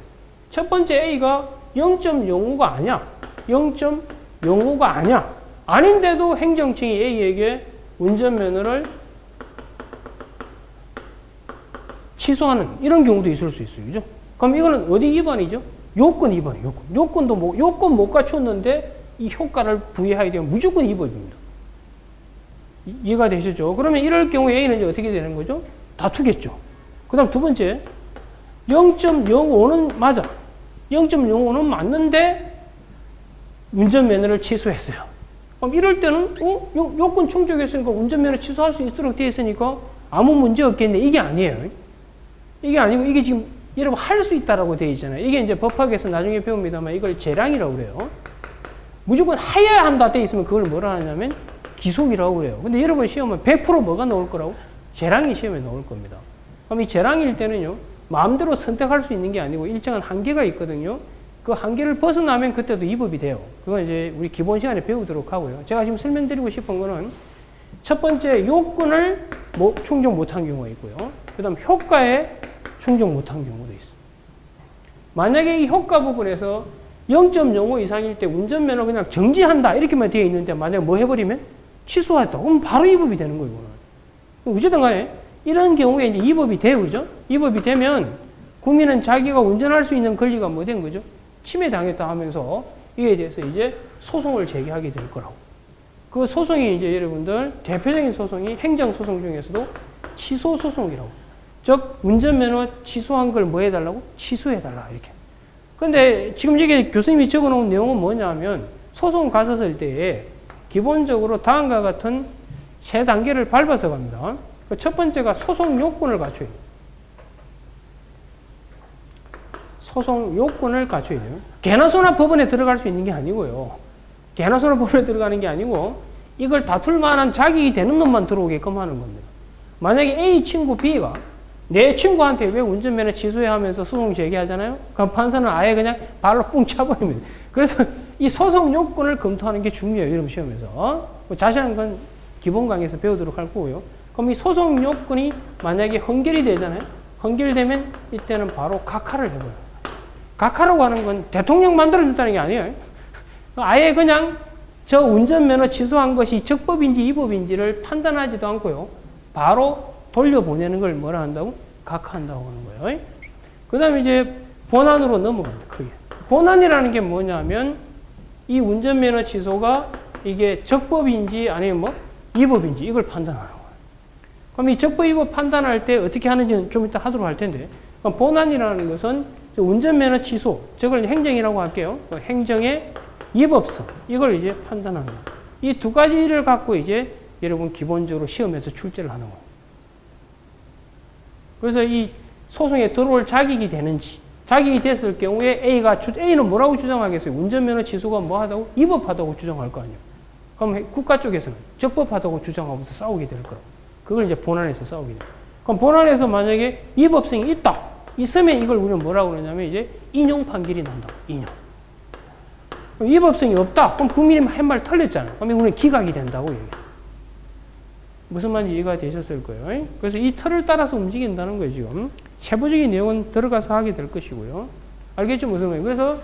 첫 번째 A가 0.05가 아니야. 0.05가 아니야. 아닌데도 행정청이 A에게 운전면허를 취소하는 이런 경우도 있을 수 있어요. 그죠? 그럼 이거는 어디 위반이죠? 요건 위반이에요. 요건도 뭐, 요건 못 갖췄는데 이 효과를 부여하게 되면 무조건 위반입니다. 이해가 되시죠? 그러면 이럴 경우에 A는 이제 어떻게 되는 거죠? 다투겠죠. 그 다음 두 번째, 0.05는 맞아. 0.05는 맞는데 운전면허를 취소했어요. 그럼 이럴 때는 요건 충족했으니까 운전면허 취소할 수 있도록 되어 있으니까 아무 문제 없겠네. 이게 아니에요. 이게 아니고 이게 지금 여러분 할 수 있다라고 되어 있잖아요. 이게 이제 법학에서 나중에 배웁니다만 이걸 재량이라고 그래요. 무조건 해야 한다 되어 있으면 그걸 뭐라 하냐면 기속이라고 그래요. 근데 여러분 시험은 100% 뭐가 나올 거라고? 재량이 시험에 나올 겁니다. 그럼 이 재량일 때는요, 마음대로 선택할 수 있는 게 아니고 일정한 한계가 있거든요. 그 한계를 벗어나면 그때도 위법이 돼요. 그건 이제 우리 기본 시간에 배우도록 하고요. 제가 지금 설명드리고 싶은 거는 첫 번째 요건을 충족 못한 경우가 있고요. 그 다음 효과에 충족 못한 경우도 있어요. 만약에 이 효과 부분에서 0.05 이상일 때 운전면허 그냥 정지한다 이렇게만 되어 있는데 만약에 뭐 해버리면 취소했다. 그럼 바로 위법이 되는 거예요. 어쨌든 간에 이런 경우에 이제 위법이 돼요. 그죠? 위법이 되면 국민은 자기가 운전할 수 있는 권리가 뭐 된 거죠? 침해당했다 하면서 이에 대해서 이제 소송을 제기하게 될 거라고. 그 소송이 이제 여러분들 대표적인 소송이 행정소송 중에서도 취소소송이라고. 즉 운전면허 취소한 걸 뭐 해달라고? 취소해달라 이렇게. 근데 지금 이게 교수님이 적어놓은 내용은 뭐냐면 소송 갔었을 때에 기본적으로 다음과 같은 세 단계를 밟아서 갑니다. 첫 번째가 소송 요건을 갖춰야 돼요. 소송 요건을 갖춰야 돼요. 개나 소나 법원에 들어갈 수 있는 게 아니고요. 개나 소나 법원에 들어가는 게 아니고 이걸 다툴 만한 자격이 되는 놈만 들어오게끔 하는 겁니다. 만약에 A 친구 B가 내 친구한테 왜 운전면허 취소해 하면서 소송 제기하잖아요? 그럼 판사는 아예 그냥 발로 뿡 차버립니다. 그래서 이 소송 요건을 검토하는 게 중요해요. 이런 시험에서. 자세한 건 기본 강의에서 배우도록 할 거고요. 그럼 이 소송 요건이 만약에 헌결이 되잖아요? 헌결되면 이때는 바로 각하를 해버려요. 각하라고 하는 건 대통령 만들어준다는 게 아니에요. 아예 그냥 저 운전면허 취소한 것이 적법인지 위법인지를 판단하지도 않고요. 바로 돌려보내는 걸 뭐라 한다고? 각하한다고 하는 거예요. 그 다음에 이제 본안으로 넘어간다. 크게. 본안이라는 게 뭐냐면 이 운전면허 취소가 이게 적법인지 아니면 뭐 위법인지 이걸 판단하는 거예요. 그럼 이 적법 위법 판단할 때 어떻게 하는지는 좀 이따 하도록 할 텐데 그럼 본안이라는 것은 운전면허 취소, 저걸 행정이라고 할게요. 행정의 위법성 이걸 이제 판단하는 거예요. 이 두 가지를 갖고 이제 여러분 기본적으로 시험에서 출제를 하는 거예요. 그래서 이 소송에 들어올 자격이 되는지, 자격이 됐을 경우에 A는 뭐라고 주장하겠어요? 운전면허 취소가 뭐 하다고? 위법하다고 주장할 거 아니에요. 그럼 국가 쪽에서는 적법하다고 주장하면서 싸우게 될 거라고. 그걸 이제 본안에서 싸우게 돼요. 그럼 본안에서 만약에 위법성이 있으면 이걸 우리는 뭐라고 그러냐면 이제 인용 판결이 난다. 인용. 위법성이 없다. 그럼 국민이 한 말 틀렸잖아요. 그럼 우리는 기각이 된다고 얘기해요. 무슨 말인지 이해가 되셨을 거예요. 그래서 이 틀을 따라서 움직인다는 거예요, 지금. 세부적인 내용은 들어가서 하게 될 것이고요. 알겠죠? 무슨 말이에요? 그래서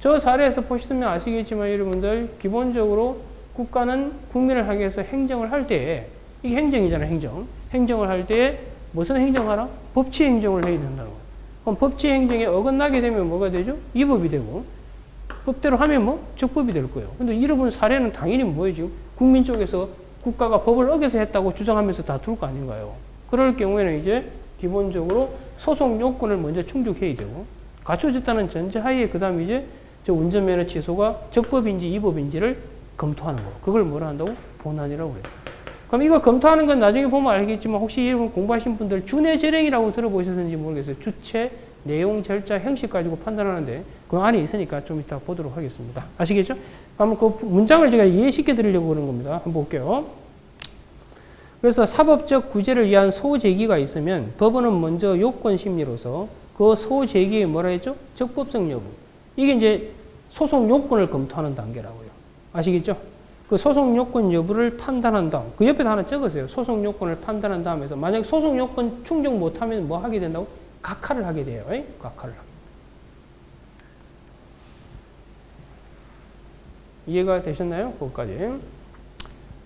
저 사례에서 보시면 아시겠지만 여러분들 기본적으로 국가는 국민을 향해서 행정을 할 때 이게 행정이잖아요, 행정. 행정을 할 때 무슨 행정하라? 법치 행정을 해야 된다는 거예요. 그럼 법치 행정에 어긋나게 되면 뭐가 되죠? 위법이 되고 법대로 하면 뭐? 적법이 될 거예요. 근데 이런 사례는 당연히 뭐예요, 지금? 국민 쪽에서 국가가 법을 어겨서 했다고 주장하면서 다툴 거 아닌가요? 그럴 경우에는 이제 기본적으로 소송 요건을 먼저 충족해야 되고 갖춰졌다는 전제하에 그 다음에 이제 저 운전면허 취소가 적법인지 위법인지를 검토하는 거. 그걸 뭐라 한다고? 본안이라고 해요. 그럼 이거 검토하는 건 나중에 보면 알겠지만 혹시 여러분 공부하신 분들 준해절행이라고 들어보셨는지 모르겠어요. 주체, 내용, 절차, 형식 가지고 판단하는데 그 안에 있으니까 좀 이따 보도록 하겠습니다. 아시겠죠? 그럼 그 문장을 제가 이해시켜 드리려고 그러는 겁니다. 한번 볼게요. 그래서 사법적 구제를 위한 소제기가 있으면 법원은 먼저 요건 심리로서 그 소제기에 뭐라 했죠? 적법성 여부. 이게 이제 소송 요건을 검토하는 단계라고요. 아시겠죠? 그 소송 요건 여부를 판단한 다음, 그 옆에다 하나 적으세요. 소송 요건을 판단한 다음에서 만약 소송 요건 충족 못하면 뭐 하게 된다고? 각하를 하게 돼요. 각하를. 이해가 되셨나요? 그것까지.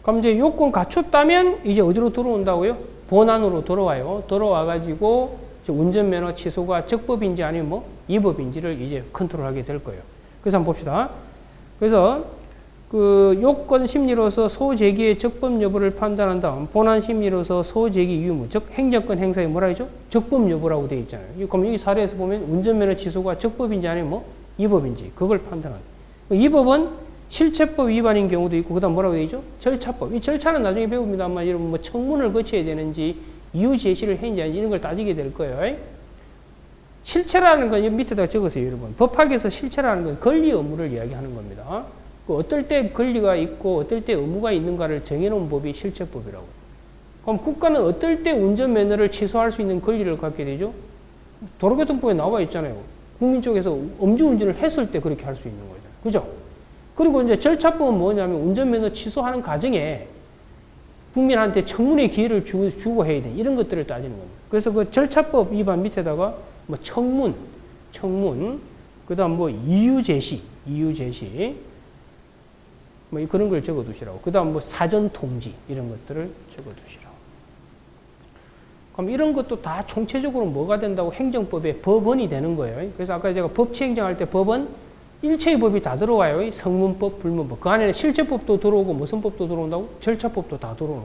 그럼 이제 요건 갖췄다면 이제 어디로 들어온다고요? 본안으로 돌아와요. 돌아와가지고 운전면허 취소가 적법인지 아니면 뭐 위법인지를 이제 컨트롤하게 될 거예요. 그래서 한번 봅시다. 그래서 그 요건 심리로서 소제기의 적법 여부를 판단한 다음 본안 심리로서 소제기 유무, 즉 행정권 행사에 뭐라 하죠? 적법 여부라고 되어 있잖아요. 그럼 여기 사례에서 보면 운전면허 취소가 적법인지 아니면 뭐 위법인지 그걸 판단하는. 이 법은 실체법 위반인 경우도 있고, 그 다음 뭐라고 되어 있죠? 절차법. 이 절차는 나중에 배웁니다만, 여러분 뭐 청문을 거쳐야 되는지, 이유 제시를 했는지 이런 걸 따지게 될 거예요. 실체라는 건 여기 밑에다가 적으세요, 여러분. 법학에서 실체라는 건 권리 의무를 이야기하는 겁니다. 어떨 때 권리가 있고 어떨 때 의무가 있는가를 정해놓은 법이 실체법이라고. 그럼 국가는 어떨 때 운전면허를 취소할 수 있는 권리를 갖게 되죠? 도로교통법에 나와 있잖아요. 국민 쪽에서 음주운전을 했을 때 그렇게 할 수 있는 거죠. 그죠? 그리고 이제 절차법은 뭐냐면 운전면허 취소하는 과정에 국민한테 청문의 기회를 주고 해야 돼. 이런 것들을 따지는 겁니다. 그래서 그 절차법 위반 밑에다가 뭐 청문, 그 다음 뭐 이유 제시, 뭐 그런 걸 적어 두시라고. 그 다음 뭐 사전 통지, 이런 것들을 적어 두시라고. 그럼 이런 것도 다 총체적으로 뭐가 된다고? 행정법의 법원이 되는 거예요. 그래서 아까 제가 법치 행정할 때 법은 일체의 법이 다 들어와요. 성문법, 불문법. 그 안에는 실체법도 들어오고 무슨 법도 들어온다고? 절차법도 다 들어오는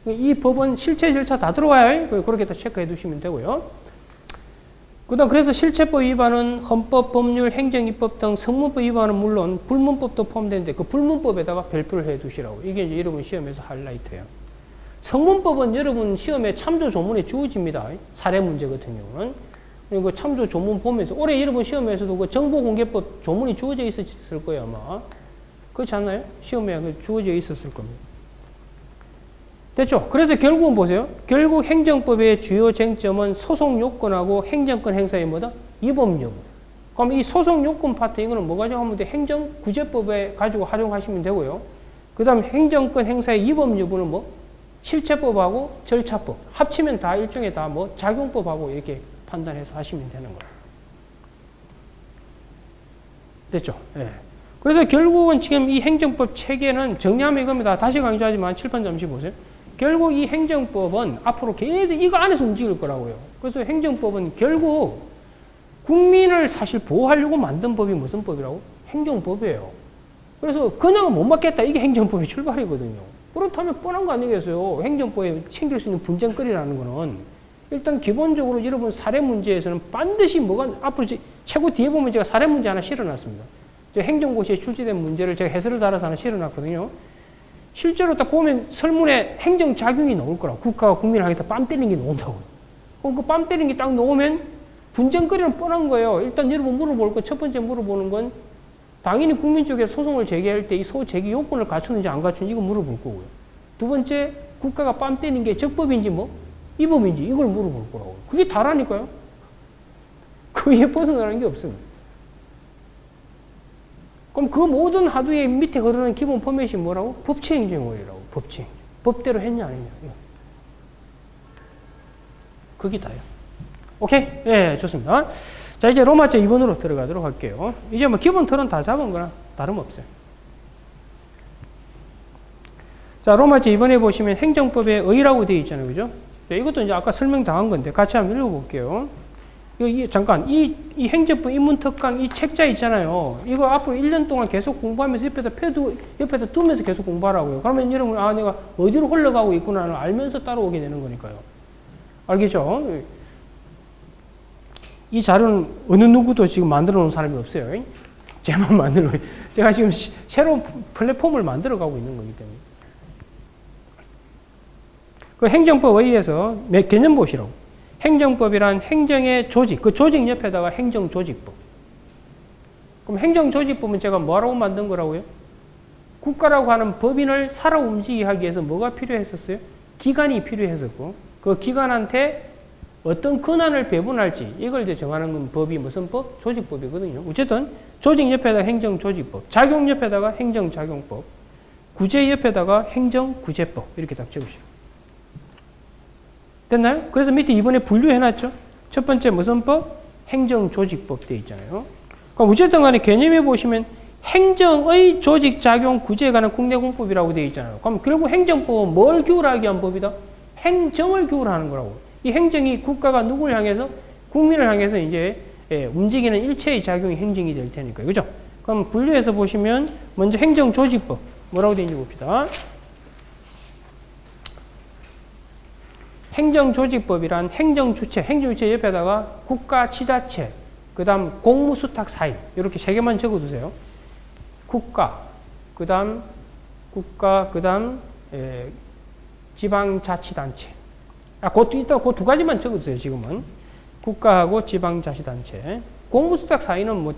거예요. 이 법은 실체 절차 다 들어와요. 그렇게 다 체크해 두시면 되고요. 그다음 그래서 실체법 위반은 헌법, 법률, 행정입법 등 성문법 위반은 물론 불문법도 포함되는데 그 불문법에다가 별표를 해 두시라고. 이게 이제 여러분 시험에서 하이라이트예요. 성문법은 여러분 시험에 참조 조문에 주어집니다. 사례 문제 같은 경우는. 그리고 참조 조문 보면서 올해 여러분 시험에서도 그 정보공개법 조문이 주어져 있었을 거예요, 아마. 그렇지 않나요? 시험에 주어져 있었을 겁니다. 됐죠? 그래서 결국은 보세요. 결국 행정법의 주요 쟁점은 소송 요건하고 행정권 행사의 뭐다? 위법 여부. 그럼 이 소송 요건 파트 이거는 뭐 가져가면 돼? 행정구제법에 가지고 활용하시면 되고요. 그 다음 행정권 행사의 위법 여부는 뭐? 실체법하고 절차법. 합치면 다 일종의 다 뭐 작용법하고 이렇게 판단해서 하시면 되는 거예요. 됐죠? 예. 그래서 결국은 지금 이 행정법 체계는 정리하면 이겁니다. 다시 강조하지만 칠판 잠시 보세요. 결국 이 행정법은 앞으로 계속 이거 안에서 움직일 거라고요. 그래서 행정법은 결국 국민을 사실 보호하려고 만든 법이 무슨 법이라고? 행정법이에요. 그래서 그냥 못 맡겠다. 이게 행정법의 출발이거든요. 그렇다면 뻔한 거 아니겠어요? 행정법에 챙길 수 있는 분쟁거리라는 거는 일단 기본적으로 여러분 사례 문제에서는 반드시 뭐가 앞으로 최고 뒤에 보면 제가 사례 문제 하나 실어놨습니다. 행정고시에 출제된 문제를 제가 해설을 달아서 하나 실어놨거든요. 실제로 딱 보면 설문에 행정작용이 나올 거라고. 국가가 국민을 향해서 뺨 때리는 게 나온다고. 그럼 그 뺨 때리는 게 딱 나오면 분쟁거리는 뻔한 거예요. 일단 여러분 물어볼 거 첫 번째 물어보는 건 당연히 국민 쪽에 소송을 제기할 때 이 소제기 요건을 갖추는지 안 갖추는지 이거 물어볼 거고요. 두 번째 국가가 뺨 때리는 게 적법인지 뭐 위법인지 이걸 물어볼 거라고. 그게 다라니까요. 그게 벗어나는 게 없습니다. 그럼 그 모든 하두의 밑에 흐르는 기본 포맷이 뭐라고? 법치행정원이라고. 법치행정. 법대로 했냐 안 했냐. 그게 다요. 오케이? 예, 좋습니다. 자, 이제 로마제 2번으로 들어가도록 할게요. 이제 뭐 기본 틀은 다 잡은 거나 다름없어요. 자, 로마제 2번에 보시면 행정법의 의라고 되어 있잖아요. 그죠? 이것도 이제 아까 설명 다 한 건데 같이 한번 읽어볼게요. 잠깐, 이 행정법 인문특강 이 책자 있잖아요. 이거 앞으로 1년 동안 계속 공부하면서 옆에다 두면서 계속 공부하라고요. 그러면 여러분, 아, 내가 어디로 흘러가고 있구나를 알면서 따라오게 되는 거니까요. 알겠죠? 이 자료는 어느 누구도 지금 만들어 놓은 사람이 없어요. 제만 만들어. 제가 지금 새로운 플랫폼을 만들어 가고 있는 거기 때문에. 그 행정법에 의해서 개념 보시라고. 행정법이란 행정의 조직, 그 조직 옆에다가 행정조직법. 그럼 행정조직법은 제가 뭐라고 만든 거라고요? 국가라고 하는 법인을 살아 움직이게 하기 위해서 뭐가 필요했었어요? 기관이 필요했었고, 그 기관한테 어떤 권한을 배분할지 이걸 이제 정하는 건 법이 무슨 법? 조직법이거든요. 어쨌든 조직 옆에다가 행정조직법, 작용 옆에다가 행정작용법, 구제 옆에다가 행정구제법 이렇게 딱 적으시고. 됐나요? 그래서 밑에 이번에 분류해놨죠. 첫 번째 무슨 법? 행정조직법 되어 있잖아요. 그럼 어쨌든 간에 개념에 보시면 행정의 조직작용 구제에 관한 국내공법이라고 되어 있잖아요. 그럼 결국 행정법은 뭘 기울하게 한 법이다? 행정을 기울하는 거라고. 이 행정이 국가가 누구를 향해서? 국민을 향해서 이제 움직이는 일체의 작용이 행정이 될 테니까요. 그죠? 그럼 분류해서 보시면 먼저 행정조직법 뭐라고 되어 있는지 봅시다. 행정조직법이란 행정주체, 행정주체 옆에다가 국가지자체, 그 다음 공무수탁사입 이렇게 세 개만 적어두세요. 국가, 그 다음 지방자치단체. 이따 그 두 가지만 적어주세요, 지금은. 국가하고 지방자치단체. 공무수탁 사이는 뭐,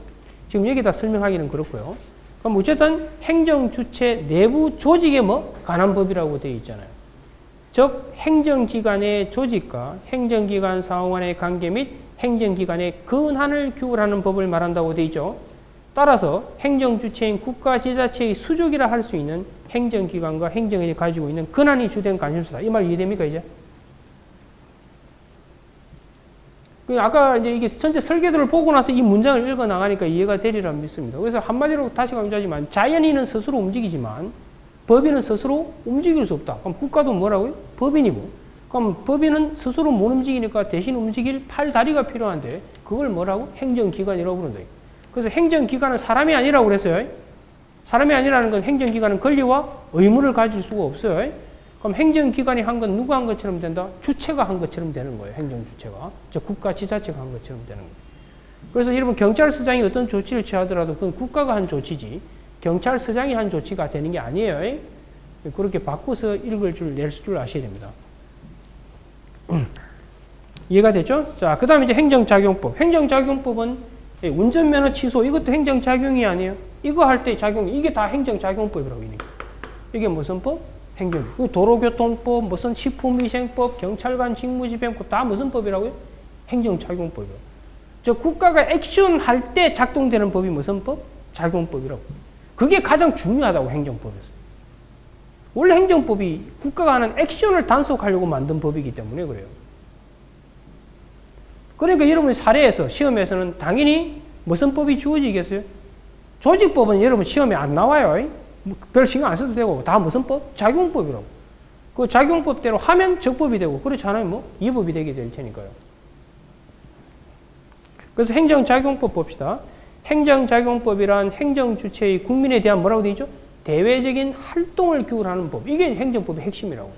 지금 여기다 설명하기는 그렇고요. 그럼 어쨌든 행정주체 내부 조직에 관한 법이라고 되어 있잖아요. 즉, 행정기관의 조직과 행정기관 사원 간의 관계 및 행정기관의 권한을 규율하는 법을 말한다고 되어 있죠. 따라서 행정주체인 국가지자체의 수족이라 할 수 있는 행정기관과 행정이 가지고 있는 권한이 주된 관심사다. 이 말 이해됩니까, 이제? 아까 이제 이게 전체 설계도를 보고 나서 이 문장을 읽어 나가니까 이해가 되리라 믿습니다. 그래서 한마디로 다시 강조하지만 자연인은 스스로 움직이지만 법인은 스스로 움직일 수 없다. 그럼 국가도 뭐라고요? 법인이고. 그럼 법인은 스스로 못 움직이니까 대신 움직일 팔, 다리가 필요한데 그걸 뭐라고? 행정기관이라고 부른다. 그래서 행정기관은 사람이 아니라고 그랬어요. 사람이 아니라는 건 행정기관은 권리와 의무를 가질 수가 없어요. 그럼 행정기관이 한 건 누가 한 것처럼 된다? 주체가 한 것처럼 되는 거예요. 행정주체가. 즉 국가지자체가 한 것처럼 되는 거예요. 그래서 여러분 경찰서장이 어떤 조치를 취하더라도 그건 국가가 한 조치지 경찰서장이 한 조치가 되는 게 아니에요. 그렇게 바꿔서 읽을 줄, 낼 줄 아셔야 됩니다. 이해가 됐죠? 자, 그 다음에 이제 행정작용법. 행정작용법은 운전면허 취소, 이것도 행정작용이 아니에요. 이거 할 때 작용, 이게 다 행정작용법이라고 이게. 이게 무슨 법? 행정. 도로교통법, 무슨 식품위생법, 경찰관 직무집행법, 다 무슨 법이라고요? 행정작용법이라고. 저 국가가 액션 할 때 작동되는 법이 무슨 법? 작용법이라고. 그게 가장 중요하다고, 행정법에서. 원래 행정법이 국가가 하는 액션을 단속하려고 만든 법이기 때문에 그래요. 그러니까 여러분이 사례에서, 시험에서는 당연히 무슨 법이 주어지겠어요? 조직법은 여러분 시험에 안 나와요. 별 신경 안 써도 되고, 다 무슨 법? 작용법이라고. 그 작용법대로 하면 적법이 되고, 그렇지 않으면 위법이 되게 될 테니까요. 그래서 행정작용법 봅시다. 행정작용법이란 행정주체의 국민에 대한 뭐라고 되어 있죠? 대외적인 활동을 규율하는 법. 이게 행정법의 핵심이라고.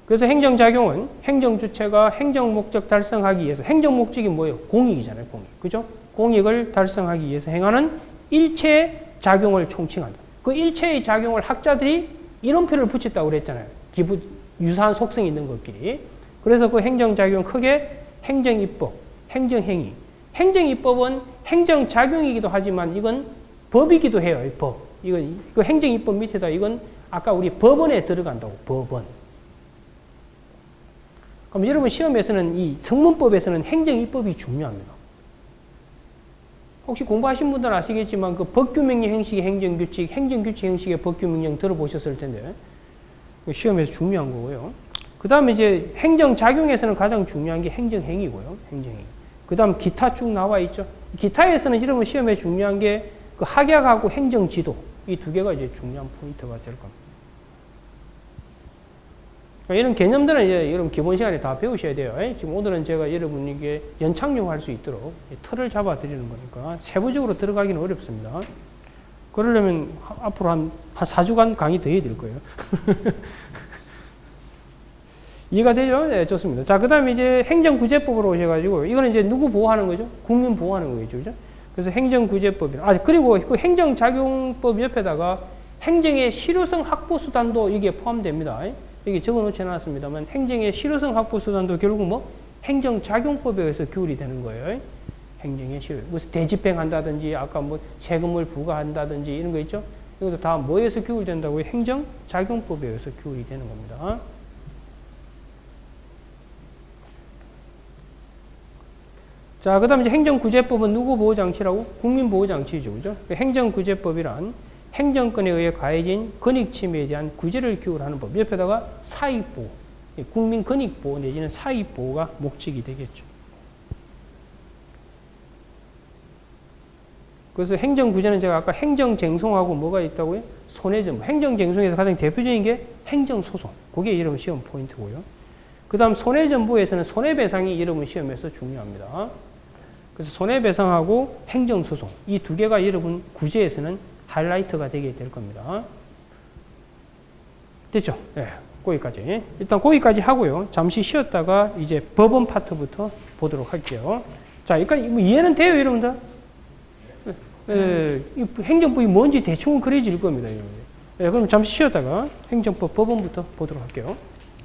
그래서 행정작용은 행정주체가 행정목적 달성하기 위해서, 행정목적이 뭐예요? 공익이잖아요, 공익. 그죠? 공익을 달성하기 위해서 행하는 일체의 작용을 총칭한다. 그 일체의 작용을 학자들이 이름표를 붙였다고 그랬잖아요. 유사한 속성이 있는 것끼리. 그래서 그 행정작용 크게 행정입법, 행정행위. 행정입법은 행정작용이기도 하지만 이건 법이기도 해요. 법. 이건 행정입법 밑에다 이건 아까 우리 법원에 들어간다고. 법원. 그럼 여러분 시험에서는 이 성문법에서는 행정입법이 중요합니다. 혹시 공부하신 분들은 아시겠지만 그 법규명령 형식의 행정규칙, 행정규칙 형식의 법규명령 들어보셨을 텐데 시험에서 중요한 거고요. 그 다음에 이제 행정작용에서는 가장 중요한 게 행정행위고요. 행정행위. 그 다음 기타 쭉 나와 있죠. 기타에서는 여러분 시험에 중요한 게 그 학약하고 행정지도 이 두 개가 이제 중요한 포인트가 될 겁니다. 이런 개념들은 이제 여러분 기본 시간에 다 배우셔야 돼요. 지금 오늘은 제가 여러분에게 연착륙할 수 있도록 틀을 잡아 드리는 거니까 세부적으로 들어가기는 어렵습니다. 그러려면 앞으로 한 4주간 강의 더 해야 될 거예요. 이해가 되죠? 네, 좋습니다. 자, 그 다음에 이제 행정구제법으로 오셔가지고, 이거는 이제 누구 보호하는 거죠? 국민 보호하는 거겠죠. 그죠? 그래서 행정구제법이라. 그리고 그 행정작용법 옆에다가 행정의 실효성 확보수단도 이게 포함됩니다. 여기 적어 놓지 않았습니다만, 행정의 실효성 확보수단도 결국 뭐? 행정작용법에 의해서 규율이 되는 거예요. 행정의 실효. 무슨 대집행한다든지, 아까 뭐 세금을 부과한다든지 이런 거 있죠? 이것도 다 뭐에서 규율된다고요? 행정작용법에 의해서 규율이 되는 겁니다. 자, 그 다음에 이제 행정구제법은 누구 보호장치라고? 국민보호장치죠. 그죠? 행정구제법이란 행정권에 의해 가해진 권익침해에 대한 구제를 규율하는 법. 옆에다가 사익보호, 국민 권익보호 내지는 사익보호가 목적이 되겠죠. 그래서 행정구제는 제가 아까 행정쟁송하고 뭐가 있다고요? 손해점. 행정쟁송에서 가장 대표적인 게 행정소송. 그게 여러분 시험 포인트고요. 그 다음 손해전부에서는 손해배상이 여러분 시험에서 중요합니다. 그래서 손해배상하고 행정소송. 이 두 개가 여러분 구제에서는 하이라이트가 되게 될 겁니다. 됐죠? 네, 거기까지. 일단 거기까지 하고요. 잠시 쉬었다가 이제 법원 파트부터 보도록 할게요. 자, 그러니까 이해는 돼요, 여러분들? 예, 이 행정법이 뭔지 대충 그려질 겁니다. 예, 그럼 잠시 쉬었다가 행정법 법원부터 보도록 할게요.